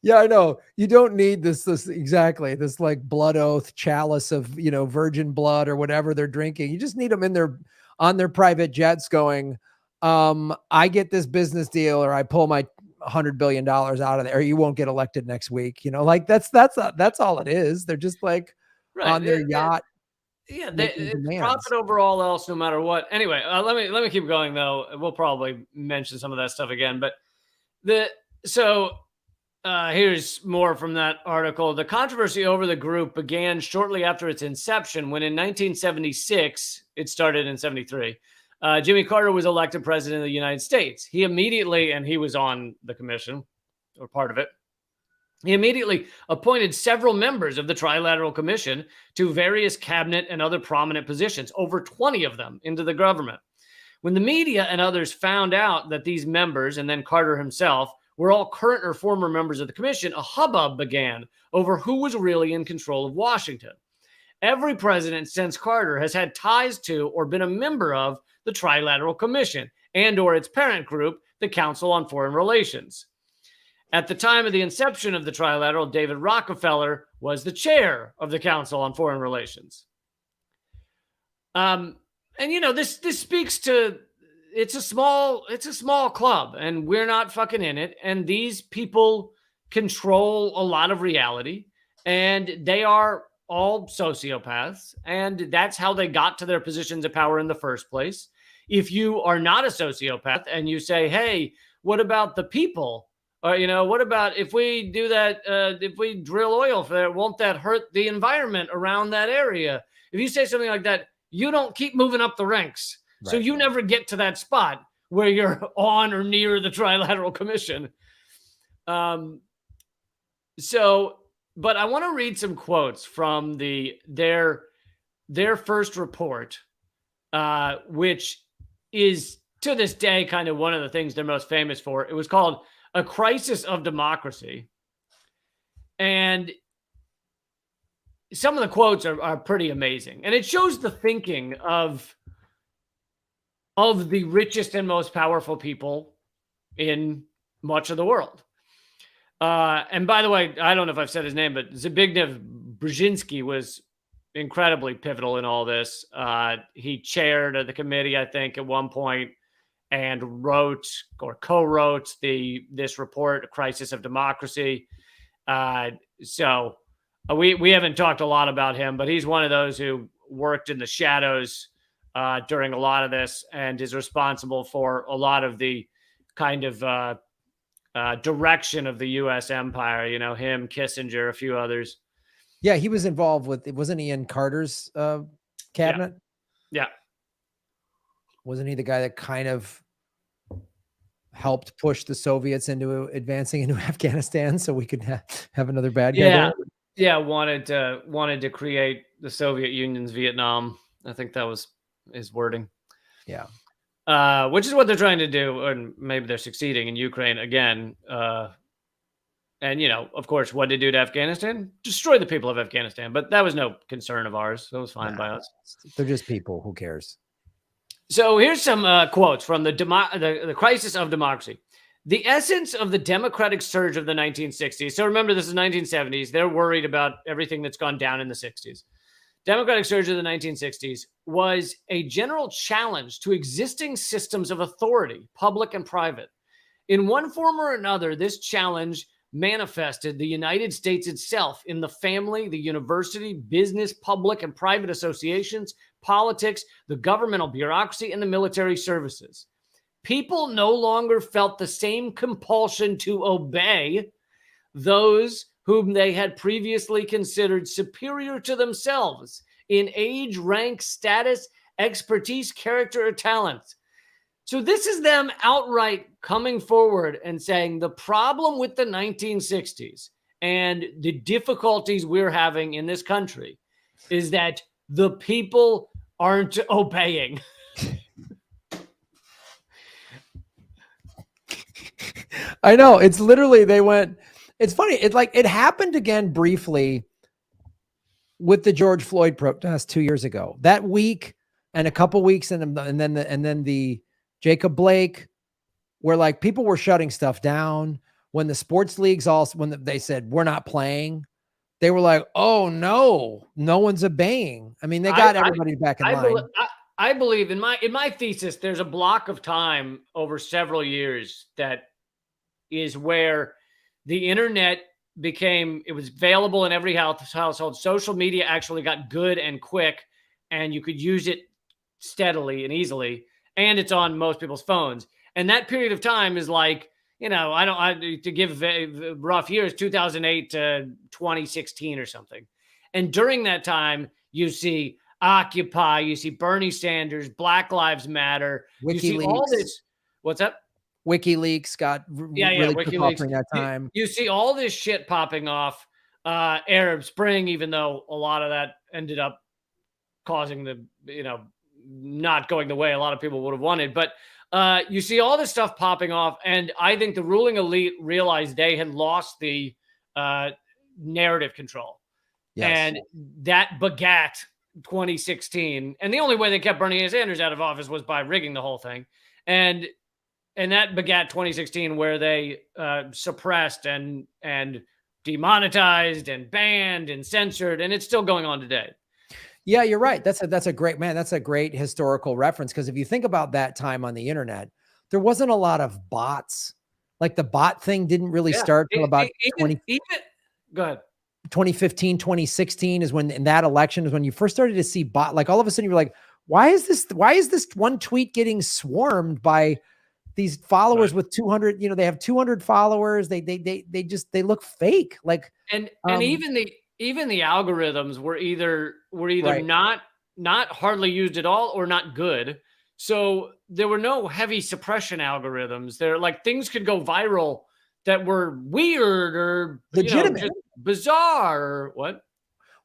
Yeah, I know. You don't need this exactly, this like blood oath chalice of, virgin blood or whatever they're drinking. You just need them on their private jets going, I get this business deal, or I pull my $100 billion out of there, you won't get elected next week. Like, that's all it is. They're just like on their yacht. Yeah, it's profit over all else, no matter what. Anyway, let me keep going though. We'll probably mention some of that stuff again, but here's more from that article. The controversy over the group began shortly after its inception, when in 1976, it started in 73. Jimmy Carter was elected president of the United States. He immediately, and he was on the commission, or part of it, he immediately appointed several members of the Trilateral Commission to various cabinet and other prominent positions, over 20 of them, into the government. When the media and others found out that these members, and then Carter himself, were all current or former members of the commission, a hubbub began over who was really in control of Washington. Every president since Carter has had ties to or been a member of the Trilateral Commission and or its parent group, the Council on Foreign Relations. At the time of the inception of the Trilateral, David Rockefeller was the chair of the Council on Foreign Relations. And this speaks to, it's a small club, and we're not fucking in it. And these people control a lot of reality, and they are all sociopaths, and that's how they got to their positions of power in the first place. If you are not a sociopath and you say, hey, what about the people? Or, what about if we do that, if we drill oil for that, won't that hurt the environment around that area? If you say something like that, you don't keep moving up the ranks. Right. So you never get to that spot where you're on or near the Trilateral Commission. But I want to read some quotes from their first report, which is to this day kind of one of the things they're most famous for. It was called A Crisis of Democracy. And some of the quotes are pretty amazing. And it shows the thinking of the richest and most powerful people in much of the world. And by the way, I don't know if I've said his name, but Zbigniew Brzezinski was incredibly pivotal in all this. He chaired the committee, I think, at one point, and wrote or co-wrote this report, A Crisis of Democracy. So we haven't talked a lot about him, but he's one of those who worked in the shadows during a lot of this, and is responsible for a lot of the kind of direction of the U.S. empire. Him, Kissinger, a few others. Yeah, he was involved with, wasn't he in Carter's cabinet? Yeah. Wasn't he the guy that kind of helped push the Soviets into advancing into Afghanistan so we could have another bad guy? Yeah. Yeah, wanted to create the Soviet Union's Vietnam. I think that was his wording. Yeah. Which is what they're trying to do, and maybe they're succeeding in Ukraine again. And of course, what did they do to Afghanistan? Destroy the people of Afghanistan. But that was no concern of ours. So it was fine by us. They're just people. Who cares? So here's some quotes from the Crisis of Democracy. The essence of the democratic surge of the 1960s. So remember, this is 1970s. They're worried about everything that's gone down in the 60s. Democratic surge of the 1960s was a general challenge to existing systems of authority, public and private. In one form or another, this challenge manifested the United States itself in the family, the university, business, public and private associations, politics, the governmental bureaucracy, and the military services. People no longer felt the same compulsion to obey those whom they had previously considered superior to themselves in age, rank, status, expertise, character, or talent. So this is them outright coming forward and saying the problem with the 1960s and the difficulties we're having in this country is that the people aren't obeying. I know. It's literally, it's funny. It's like it happened again briefly with the George Floyd protest 2 years ago. That week and a couple weeks, and then the Jacob Blake, where like people were shutting stuff down. When the sports leagues they said we're not playing, they were like, oh no one's obeying. I mean, they got everybody back in line. I believe in my thesis, there's a block of time over several years that is where the internet it was available in every household. Social media actually got good and quick, and you could use it steadily and easily. And it's on most people's phones. And that period of time is like, to give rough years, 2008 to 2016 or something. And during that time, you see Occupy, you see Bernie Sanders, Black Lives Matter. WikiLeaks. You see all this. What's up? WikiLeaks got really WikiLeaks during that time. You see all this shit popping off. Arab Spring, even though a lot of that ended up causing not going the way a lot of people would have wanted. But you see all this stuff popping off. And I think the ruling elite realized they had lost the narrative control. Yes. And that begat 2016. And the only way they kept Bernie Sanders out of office was by rigging the whole thing. And that begat 2016, where they suppressed and demonetized and banned and censored. And it's still going on today. Yeah, you're right. That's a great historical reference. Because if you think about that time on the internet, there wasn't a lot of bots. Like the bot thing didn't really start till about 2015, 2016 is when, in that election is when you first started to see bot. Like all of a sudden you were like, why is this one tweet getting swarmed by these followers with 200, they have 200 followers. They look fake. Like, and even the algorithms were either right. not hardly used at all or not good. So there were no heavy suppression algorithms. There, like, things could go viral that were weird or legitimate, just bizarre or what?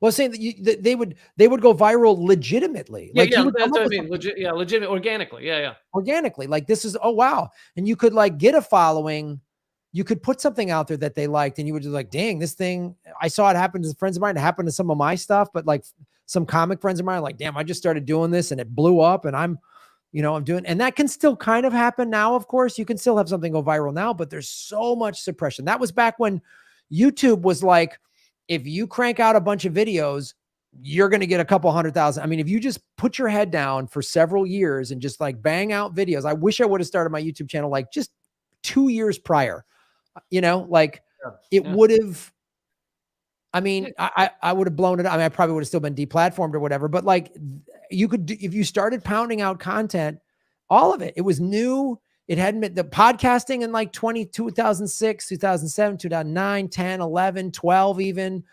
Well, saying that they would go viral legitimately. Like that's what I mean. Legitimate, organically. Yeah. Organically. Like this is, oh wow. And you could like get a following. You could put something out there that they liked, and you would just like, dang, this thing, I saw it happen to friends of mine. It happened to some of my stuff, but like some comic friends of mine, like, damn, I just started doing this and it blew up, and I'm doing, and that can still kind of happen now. Of course, you can still have something go viral now, but there's so much suppression. That was back when YouTube was like, if you crank out a bunch of videos, you're going to get a couple 100,000. I mean, if you just put your head down for several years and just like bang out videos, I wish I would have started my YouTube channel like just 2 years prior. It would have, I mean, I would have blown it. I mean, I probably would have still been deplatformed or whatever, but like you could, if you started pounding out content, all of it was new. It hadn't been the podcasting in like 2006, 2007, 2009, 10, 11, 12, even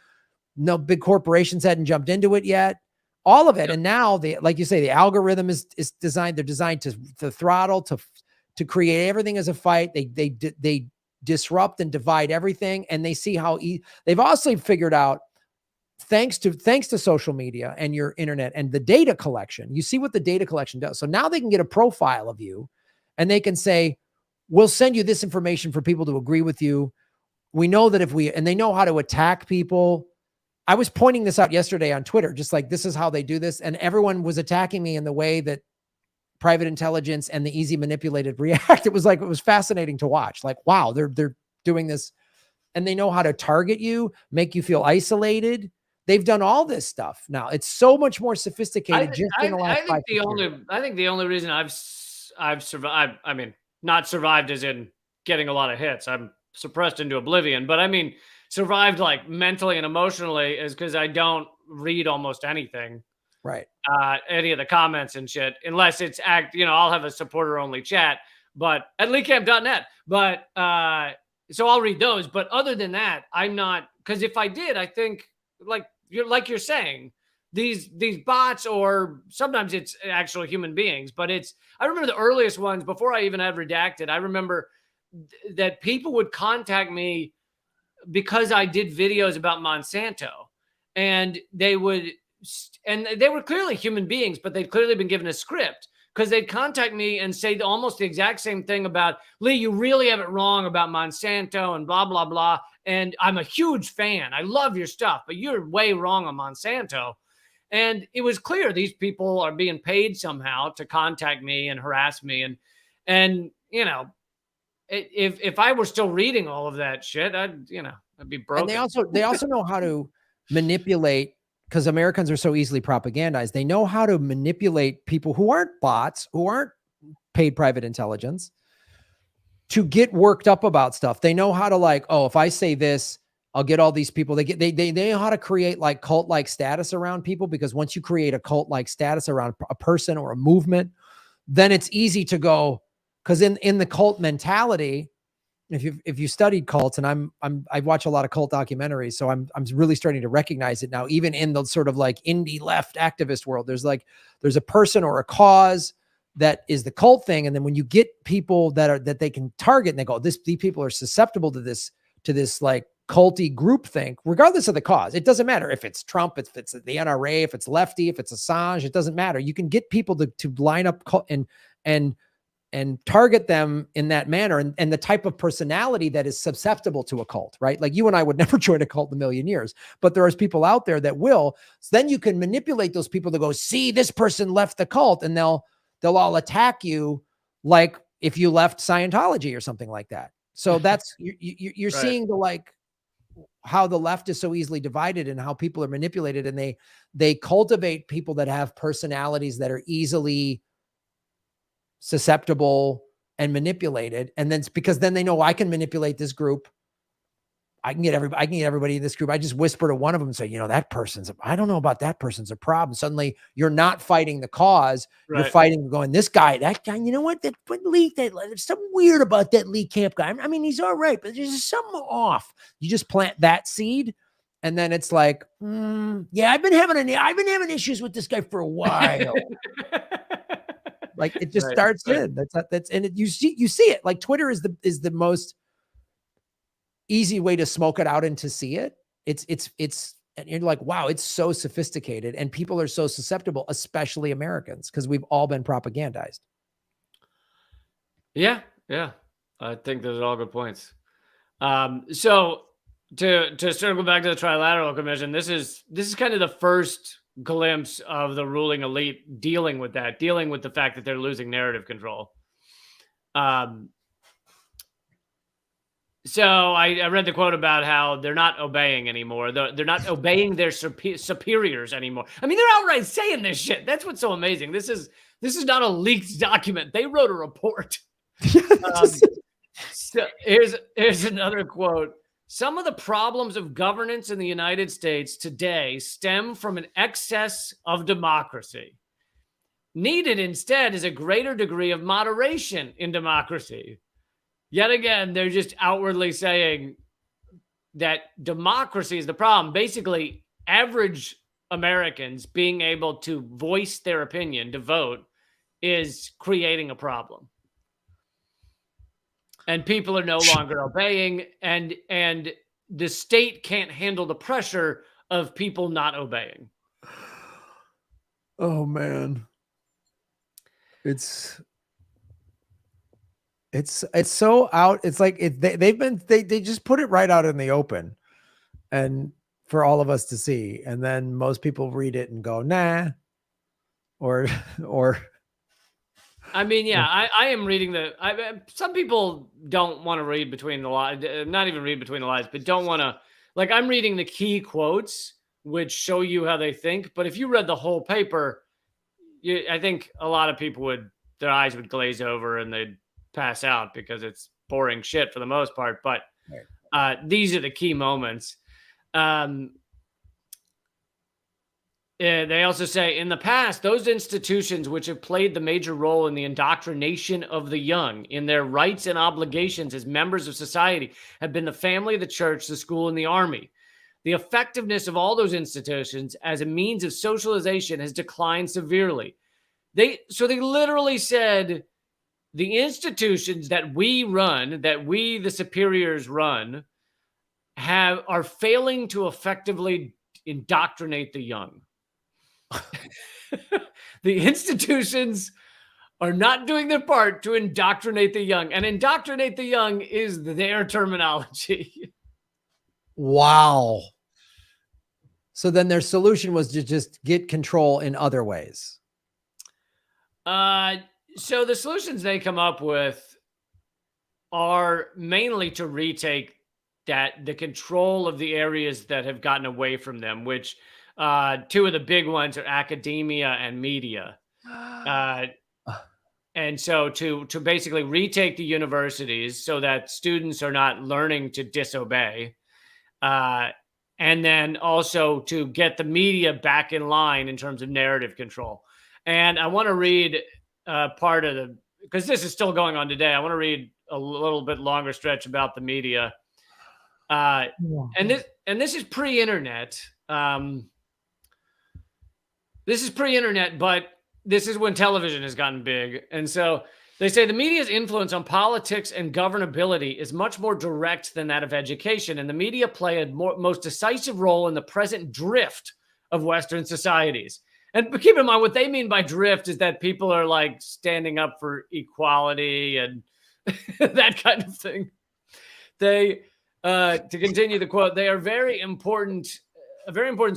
no big corporations hadn't jumped into it yet, all of it. And now like you say, the algorithm is designed, they're designed to throttle, to create everything as a fight. They disrupt and divide everything. And they see how they've also figured out thanks to social media and your internet and the data collection, you see what the data collection does. So now they can get a profile of you and they can say, we'll send you this information for people to agree with you. We know that and they know how to attack people. I was pointing this out yesterday on Twitter, just like, this is how they do this. And everyone was attacking me in the way that private intelligence and the easy manipulated react. It was fascinating to watch. Like, wow, they're doing this, and they know how to target you, make you feel isolated. They've done all this stuff. Now it's so much more sophisticated. I think the only reason I've survived, I mean, not survived as in getting a lot of hits. I'm suppressed into oblivion, but I mean, survived like mentally and emotionally, is because I don't read almost anything. Right. Any of the comments and shit, unless it's I'll have a supporter only chat, but at leakcamp.net. But so I'll read those. But other than that, I'm not, because if I did, I think like you're saying, these bots, or sometimes it's actual human beings, but I remember the earliest ones before I even had Redacted. I remember that people would contact me because I did videos about Monsanto, and they were clearly human beings, but they'd clearly been given a script, because they'd contact me and say almost the exact same thing about, Lee, you really have it wrong about Monsanto and blah, blah, blah. And I'm a huge fan. I love your stuff, but you're way wrong on Monsanto. And it was clear these people are being paid somehow to contact me and harass me. And if I were still reading all of that shit, I'd be broken. And they also know how to manipulate, because Americans are so easily propagandized. They know how to manipulate people who aren't bots, who aren't paid private intelligence, to get worked up about stuff. They know how to, like, oh, if I say this, I'll get all these people. They know how to create like cult-like status around people, because once you create a cult-like status around a person or a movement, then it's easy to go, because in the cult mentality, if you studied cults, and I watch a lot of cult documentaries, so I'm really starting to recognize it now, even in the sort of like indie left activist world. There's a person or a cause that is the cult thing, and then when you get people that they can target, and they go, these people are susceptible to this like culty groupthink, regardless of the cause. It doesn't matter if it's Trump, if it's the NRA, if it's lefty, if it's Assange. It doesn't matter. You can get people to line up and target them in that manner, and the type of personality that is susceptible to a cult, right? Like you and I would never join a cult in a million years, but there are people out there that will. So then you can manipulate those people to go, see, this person left the cult, and they'll all attack you like if you left Scientology or something like that. So that's, you're right. Seeing how the left is so easily divided and how people are manipulated, and they cultivate people that have personalities that are easily susceptible and manipulated. And then because then they know, I can manipulate this group. I can get everybody in this group. I just whisper to one of them and say, I don't know about that person's a problem. Suddenly you're not fighting the cause. Right. You're fighting going, that guy, you know what? There's something weird about that Lee Camp guy. I mean, he's all right, but there's something off. You just plant that seed. And then it's like, yeah, I've been having issues with this guy for a while. Like it just starts in. You see it. Like Twitter is the most easy way to smoke it out and to see it. It's and you're like, wow, it's so sophisticated, and people are so susceptible, especially Americans, because we've all been propagandized. Yeah. I think those are all good points. So to circle back to the Trilateral Commission, this is kind of the first glimpse of the ruling elite dealing with the fact that they're losing narrative control. So I read the quote about how they're not obeying anymore. They're not obeying their superiors anymore. I mean, they're outright saying this shit. That's what's so amazing. This is not a leaked document. They wrote a report. So here's another quote. Some of the problems of governance in the United States today stem from an excess of democracy. Needed instead is a greater degree of moderation in democracy. Yet again, they're just outwardly saying that democracy is the problem. Basically, average Americans being able to voice their opinion, to vote, is creating a problem. And people are no longer obeying, and the state can't handle the pressure of people not obeying. Oh man. It's so out. It's like they just put it right out in the open and for all of us to see. And then most people read it and go, nah. Or I mean, yeah, I am reading some people don't want to read between the lines, not even read between the lines, but don't want to, like, I'm reading the key quotes, which show you how they think. But if you read the whole paper, I think a lot of people their eyes would glaze over and they'd pass out because it's boring shit for the most part. But these are the key moments. They also say, in the past, those institutions which have played the major role in the indoctrination of the young in their rights and obligations as members of society have been the family, the church, the school, and the army. The effectiveness of all those institutions as a means of socialization has declined severely. They literally said the institutions that we run, that we, the superiors, run, are failing to effectively indoctrinate the young. The institutions are not doing their part to indoctrinate the young, and indoctrinate the young is their terminology. Wow. So then their solution was to just get control in other ways. So the solutions they come up with are mainly to retake the control of the areas that have gotten away from them, which two of the big ones are academia and media. And so to basically retake the universities so that students are not learning to disobey. And then also to get the media back in line in terms of narrative control. And I want to read part of because this is still going on today. I want to read a little bit longer stretch about the media. And this is pre-internet. This is pre-internet, but this is when television has gotten big. And so they say the media's influence on politics and governability is much more direct than that of education. And the media play a most decisive role in the present drift of Western societies. And keep in mind, what they mean by drift is that people are like standing up for equality and that kind of thing. They, to continue the quote, they are a very important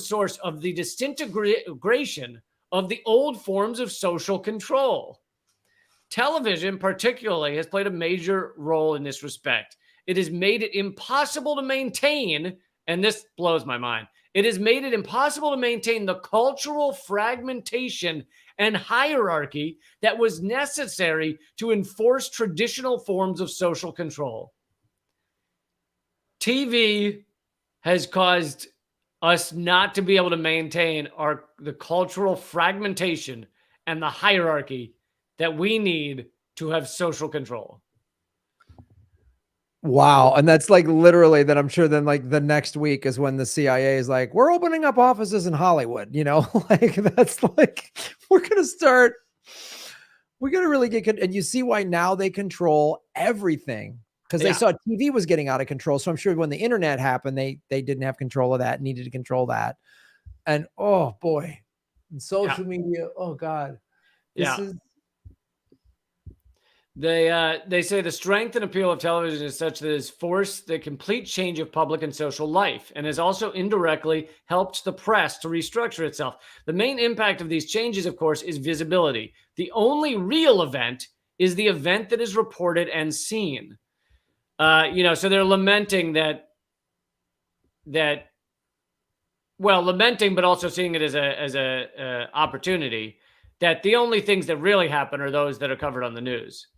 source of the disintegration of the old forms of social control. Television, particularly, has played a major role in this respect. It has made it impossible to maintain, and this blows my mind, it has made it impossible to maintain the cultural fragmentation and hierarchy that was necessary to enforce traditional forms of social control. TV has caused us not to be able to maintain the cultural fragmentation and the hierarchy that we need to have social control. Wow. And that's like literally that. I'm sure then like the next week is when the CIA is like, we're opening up offices in Hollywood, like that's like, we're going to really get, and you see why now they control everything because they saw TV was getting out of control. So I'm sure when the internet happened, they didn't have control of that, needed to control that. And oh boy, and social media. Oh God. They say the strength and appeal of television is such that it has forced the complete change of public and social life and has also indirectly helped the press to restructure itself. The main impact of these changes, of course, is visibility. The only real event is the event that is reported and seen. So they're lamenting lamenting, but also seeing it as a opportunity that the only things that really happen are those that are covered on the news.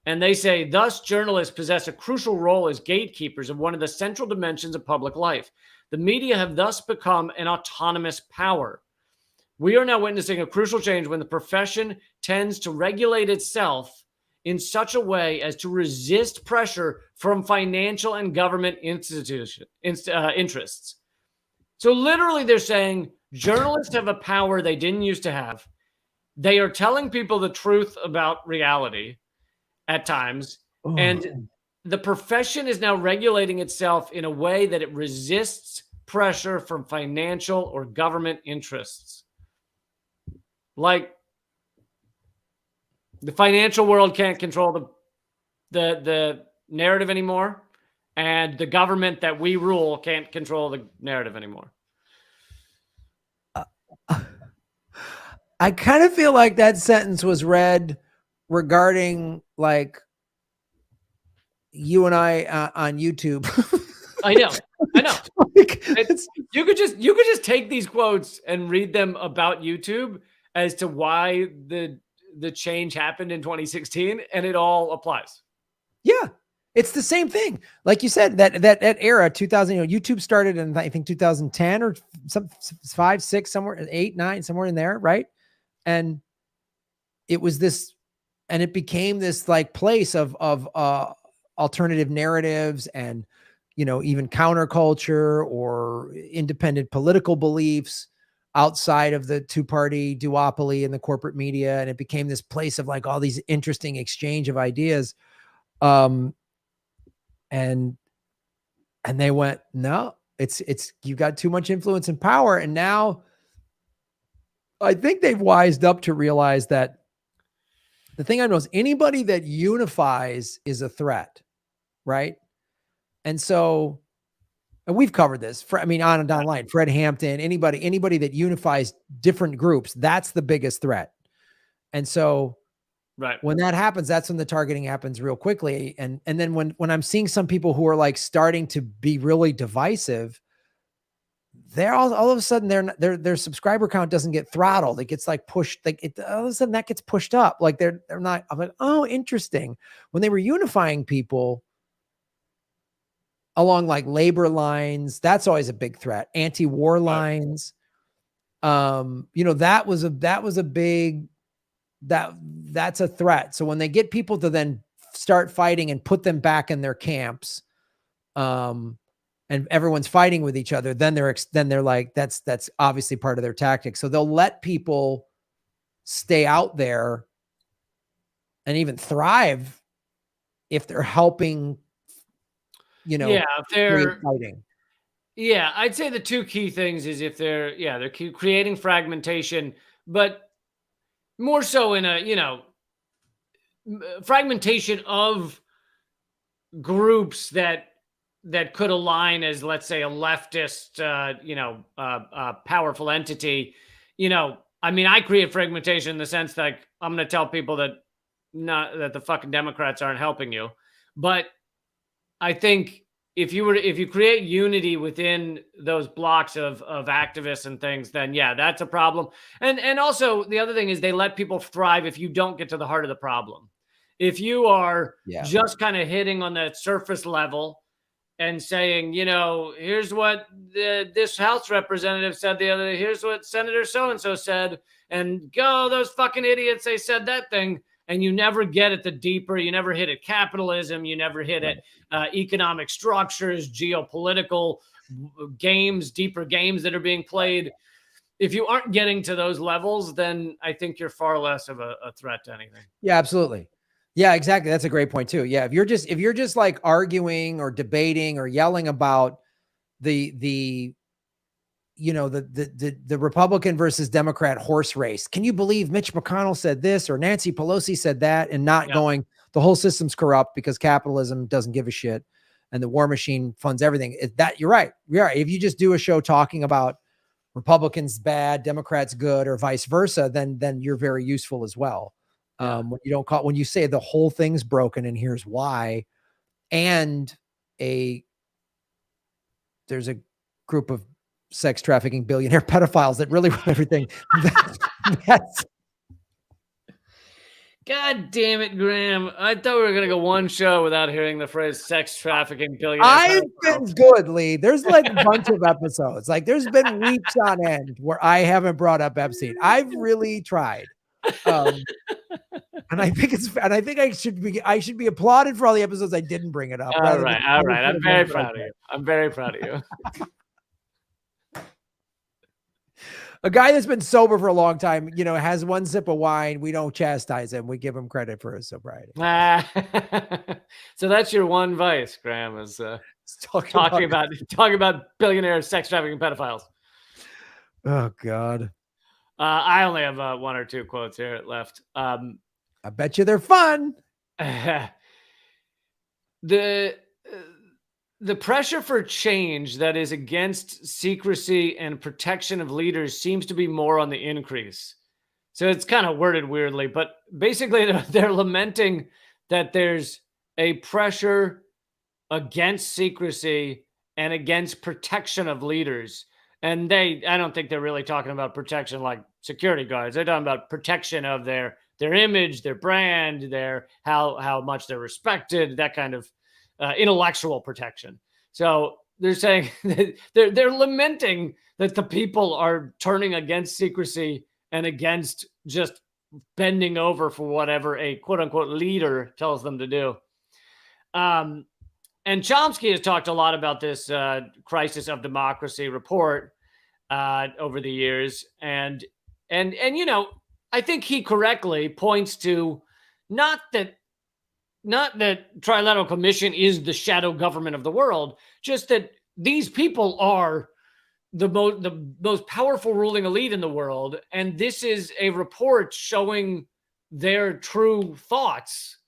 And they say, thus, journalists possess a crucial role as gatekeepers of one of the central dimensions of public life. The media have thus become an autonomous power. We are now witnessing a crucial change when the profession tends to regulate itself in such a way as to resist pressure from financial and government interests. So literally they're saying journalists have a power they didn't used to have. They are telling people the truth about reality at times. And the profession is now regulating itself in a way that it resists pressure from financial or government interests. Like, the financial world can't control the narrative anymore, and the government that we rule can't control the narrative anymore. I kind of feel like that sentence was read regarding like you and I on YouTube. I know. Like, You could just take these quotes and read them about YouTube as to why the change happened in 2016, and it all applies. yeah, it's the same thing. Like you said, that era, 2000, YouTube started in, I think, 2010 or some 5, 6, somewhere 8, 9, somewhere in there, right? And it was this, and it became this like place of alternative narratives and, even counterculture or independent political beliefs outside of the two-party duopoly and the corporate media. And it became this place of like all these interesting exchange of ideas. And they went, no, it's you got too much influence and power. And now I think they've wised up to realize that the thing I know is anybody that unifies is a threat, right? And so, and we've covered this on and down the line, Fred Hampton, anybody that unifies different groups, that's the biggest threat. And so right, when that happens, that's when the targeting happens real quickly. And then when I'm seeing some people who are like starting to be really divisive, they're all of a sudden their subscriber count doesn't get throttled. It gets like pushed, all of a sudden that gets pushed up. Like they're not, I'm like, oh, interesting. When they were unifying people along like labor lines, that's always a big threat. Anti-war lines. That was a big, that's a threat. So when they get people to then start fighting and put them back in their camps, and everyone's fighting with each other, then they're like, that's obviously part of their tactic. So they'll let people stay out there and even thrive if they're helping, if they're fighting. Yeah, I'd say the two key things is if they're creating fragmentation, but more so in a, fragmentation of groups that could align as, let's say, a leftist, powerful entity. I create fragmentation in the sense that I'm going to tell people that the fucking Democrats aren't helping you. But I think if you create unity within those blocks of activists and things, then yeah, that's a problem. And also the other thing is they let people thrive if you don't get to the heart of the problem. If you are just kind of hitting on that surface level and saying, here's what this House representative said the other day, here's what Senator so-and-so said, and go, those fucking idiots, they said that thing. And you never get at the deeper, you never hit at capitalism, you never hit at economic structures, geopolitical games, deeper games that are being played. If you aren't getting to those levels, then I think you're far less of a threat to anything. Yeah, absolutely. Yeah, exactly. That's a great point too. Yeah. If you're just like arguing or debating or yelling about the Republican versus Democrat horse race. Can you believe Mitch McConnell said this or Nancy Pelosi said that, and not going, the whole system's corrupt because capitalism doesn't give a shit and the war machine funds everything. You're right. Yeah. If you just do a show talking about Republicans bad, Democrats good, or vice versa, then you're very useful as well. When you say the whole thing's broken and here's why, and there's a group of sex trafficking billionaire pedophiles that really run everything. That's God damn it, Graham. I thought we were going to go one show without hearing the phrase sex trafficking billionaire. I've been good, Lee. There's like a bunch of episodes. Like there's been weeks on end where I haven't brought up Epstein. I've really tried. And I think I should be applauded for all the episodes I didn't bring it up. All right. I'm very proud of you. I'm very proud of you. A guy that's been sober for a long time, has one sip of wine. We don't chastise him. We give him credit for his sobriety. So that's your one vice, Graham, is Talking talking about billionaires, sex trafficking, pedophiles. Oh God. I only have one or two quotes here left. I bet you they're fun. The pressure for change that is against secrecy and protection of leaders seems to be more on the increase. So it's kind of worded weirdly, but basically they're lamenting that there's a pressure against secrecy and against protection of leaders. And I don't think they're really talking about protection like security guards. They're talking about protection of their image, their brand, their how much they're respected, that kind of intellectual protection. So they're saying that they're lamenting that the people are turning against secrecy and against just bending over for whatever a quote unquote leader tells them to do. And Chomsky has talked a lot about this crisis of democracy report over the years. And I think he correctly points to not that Trilateral Commission is the shadow government of the world, just that these people are the most powerful ruling elite in the world. And this is a report showing their true thoughts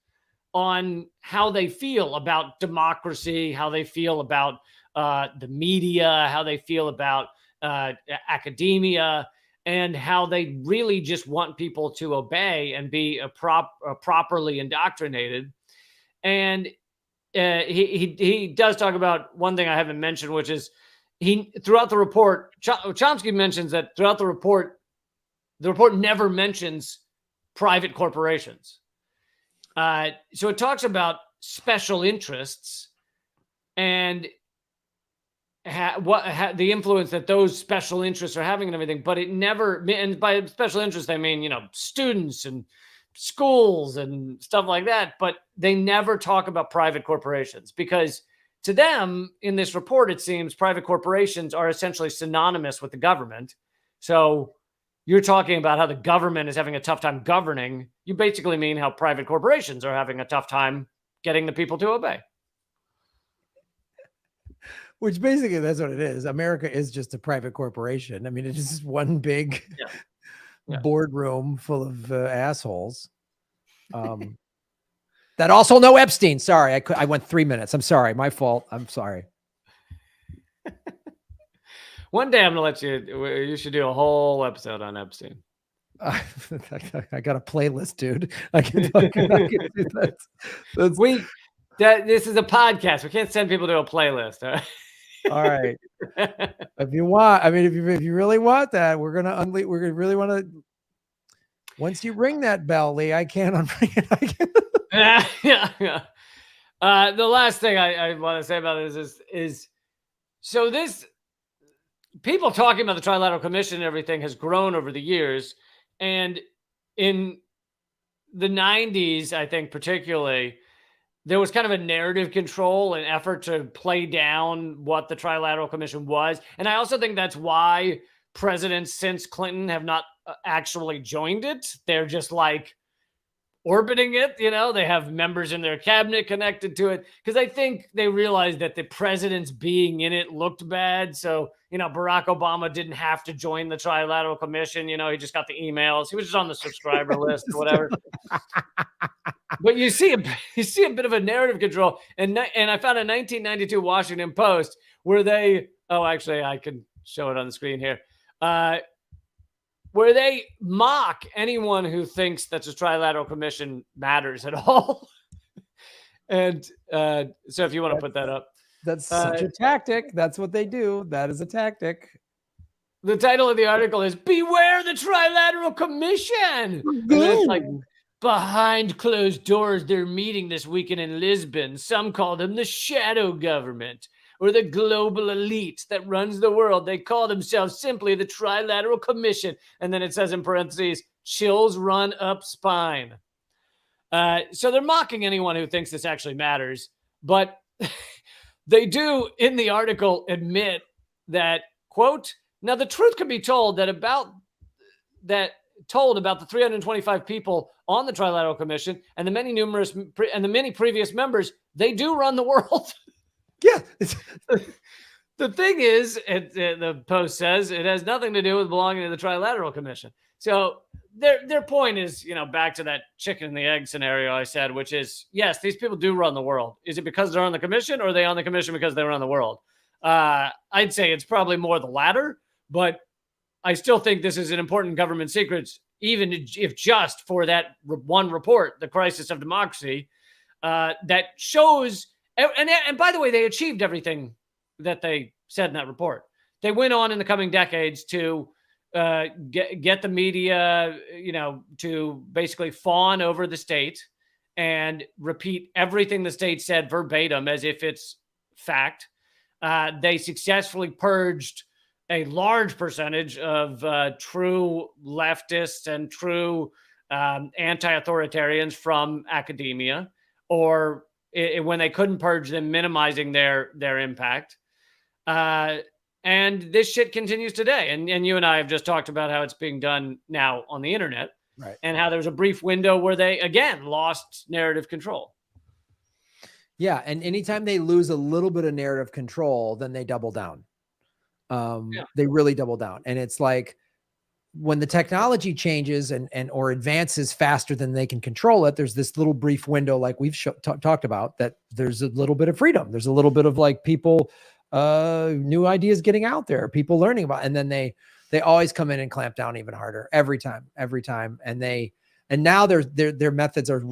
on how they feel about democracy, how they feel about the media, how they feel about academia, and how they really just want people to obey and be properly indoctrinated. And he does talk about one thing I haven't mentioned, which is throughout the report, Chomsky mentions that throughout the report never mentions private corporations. So it talks about special interests and the influence that those special interests are having and everything, but it never, and by special interest, I mean, students and schools and stuff like that, but they never talk about private corporations because to them in this report, it seems private corporations are essentially synonymous with the government. So you're talking about how the government is having a tough time governing. You basically mean how private corporations are having a tough time getting the people to obey. Which basically that's what it is. America is just a private corporation. I mean, it's just one big boardroom full of assholes. That also know Epstein. Sorry, I went 3 minutes. I'm sorry. My fault. I'm sorry. One day I'm going to let you should do a whole episode on Epstein. I got a playlist, dude. I can do that. This is a podcast. We can't send people to a playlist. All right. If you want, I mean, if you really want that, we're gonna really want to. Once you ring that bell, Lee, I can't unring it. Yeah. The last thing I want to say about this is so this people talking about the Trilateral Commission and everything has grown over the years, and in the 90s, I think particularly, there was kind of a narrative control and effort to play down what the Trilateral Commission was. And I also think that's why presidents since Clinton have not actually joined it. They're just like orbiting it. They have members in their cabinet connected to it. Because I think they realized that the president's being in it looked bad. So, Barack Obama didn't have to join the Trilateral Commission. He just got the emails. He was just on the subscriber list or whatever. But you see a bit of a narrative control. And I found a 1992 Washington Post where actually I can show it on the screen here, where they mock anyone who thinks that the Trilateral Commission matters at all. And so if you want to put that up. That's such a tactic. That's what they do. That is a tactic. The title of the article is "Beware the Trilateral Commission." It's like, behind closed doors, they're meeting this weekend in Lisbon. Some call them the shadow government or the global elite that runs the world. They call themselves simply the Trilateral Commission. And then it says in parentheses, chills run up spine. So they're mocking anyone who thinks this actually matters. But they do, in the article, admit that, quote, Now, the truth can be told about the 325 people on the Trilateral Commission and the many previous members. They do run the world. Yeah. The thing is, the Post says it has nothing to do with belonging to the Trilateral Commission. So their point is, back to that chicken and the egg scenario I said, which is, yes, these people do run the world. Is it because they're on the commission, or are they on the commission because they run the world? I'd say it's probably more the latter, but I still think this is an important government secret, even if just for that one report, The Crisis of Democracy, that shows. And by the way, they achieved everything that they said in that report. They went on in the coming decades to get the media, to basically fawn over the state and repeat everything the state said verbatim as if it's fact. They successfully purged a large percentage of true leftists and true anti-authoritarians from academia, or when they couldn't purge them, minimizing their impact. And this shit continues today. And you and I have just talked about how it's being done now on the internet, right? And how there's a brief window where they, again, lost narrative control. Yeah. And anytime they lose a little bit of narrative control, then they double down. They really double down. And it's like, when the technology changes or advances faster than they can control it, there's this little brief window, like we've talked about, that there's a little bit of freedom. There's a little bit of like people, new ideas getting out there, people learning about, and then they always come in and clamp down even harder every time. And now their methods are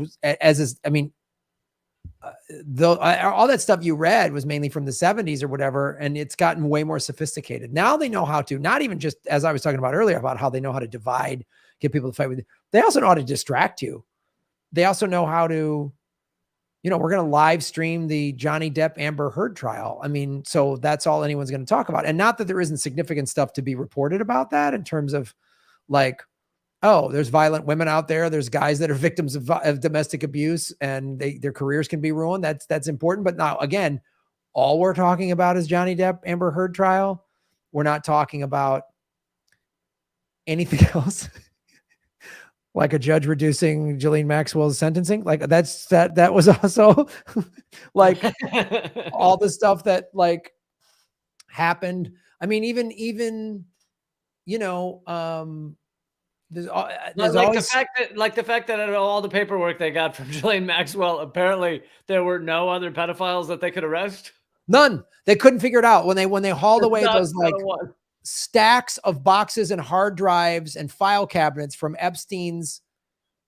all that stuff you read was mainly from the 70s or whatever, and it's gotten way more sophisticated. Now they know how to, not even just, as I was talking about earlier, about how they know how to divide, get people to fight with you. They also know how to distract you. They also know how to, we're going to live stream the Johnny Depp Amber Heard trial. I mean, so that's all anyone's going to talk about. And not that there isn't significant stuff to be reported about that in terms of like, oh, there's violent women out there. There's guys that are victims of domestic abuse, and their careers can be ruined. That's important. But now, again, all we're talking about is Johnny Depp Amber Heard trial. We're not talking about anything else, like a judge reducing Ghislaine Maxwell's sentencing. Like that was also like all the stuff that like happened. I mean, even there's always, the fact that out of all the paperwork they got from Ghislaine Maxwell, apparently there were no other pedophiles that they could arrest. None. They couldn't figure it out when they hauled away those like stacks of boxes and hard drives and file cabinets from Epstein's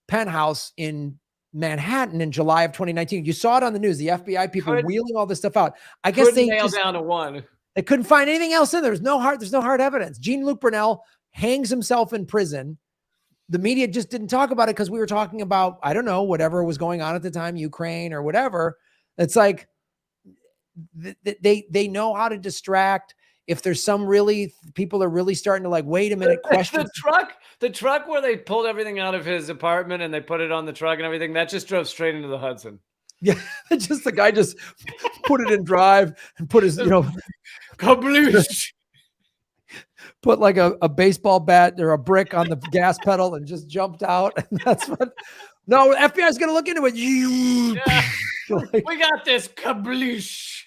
penthouse in Manhattan in July of 2019. You saw it on the news. The FBI people wheeling all this stuff out. I guess they nail down to one. They couldn't find anything else in there. There's no hard evidence. Jean-Luc Brunel hangs himself in prison. The media just didn't talk about it because we were talking about, I don't know, whatever was going on at the time, Ukraine or whatever. It's like they know how to distract. If there's people are really starting to like, wait a minute, question the truck where they pulled everything out of his apartment and they put it on the truck and everything, that just drove straight into the Hudson. Yeah, just the guy just put it in drive and put his, kabloosh. Put like a baseball bat or a brick on the gas pedal and just jumped out. And that's what. No, FBI is going to look into it. Yeah. We got this, kabloosh.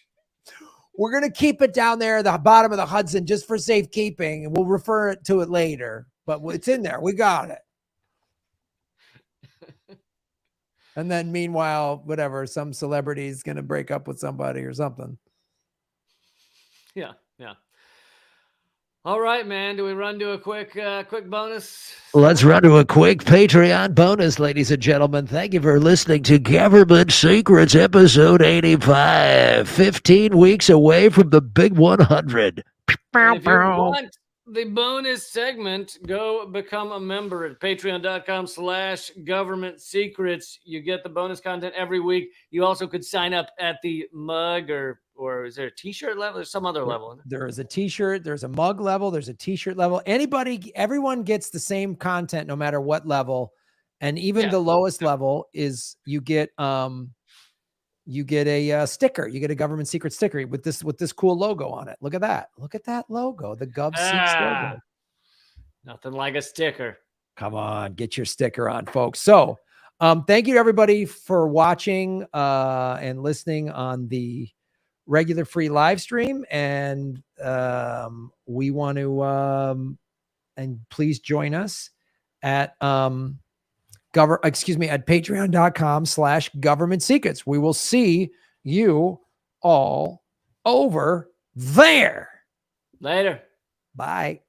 We're going to keep it down there at the bottom of the Hudson just for safekeeping, and we'll refer to it later. But it's in there. We got it. And then meanwhile, whatever, some celebrity is going to break up with somebody or something. Yeah. All right, man. Do we run to a quick bonus? Let's run to a quick Patreon bonus, ladies and gentlemen. Thank you for listening to Government Secrets, episode 85. 15 weeks away from the big 100. If you want the bonus segment, go become a member at patreon.com/government secrets. You get the bonus content every week. You also could sign up at the mug or is there a t-shirt level or some other level? There is a t-shirt, there's a mug level, there's a t-shirt level. Everyone gets the same content no matter what level. And even the lowest level is you get you get a sticker. You get a government secret sticker with this cool logo on it. Look at that. Look at that logo. The GovSeeks logo. Nothing like a sticker. Come on, get your sticker on, folks. So thank you to everybody for watching and listening on the regular free live stream. And we want to and please join us at at patreon.com/government secrets. We will see you all over there. Later. Bye.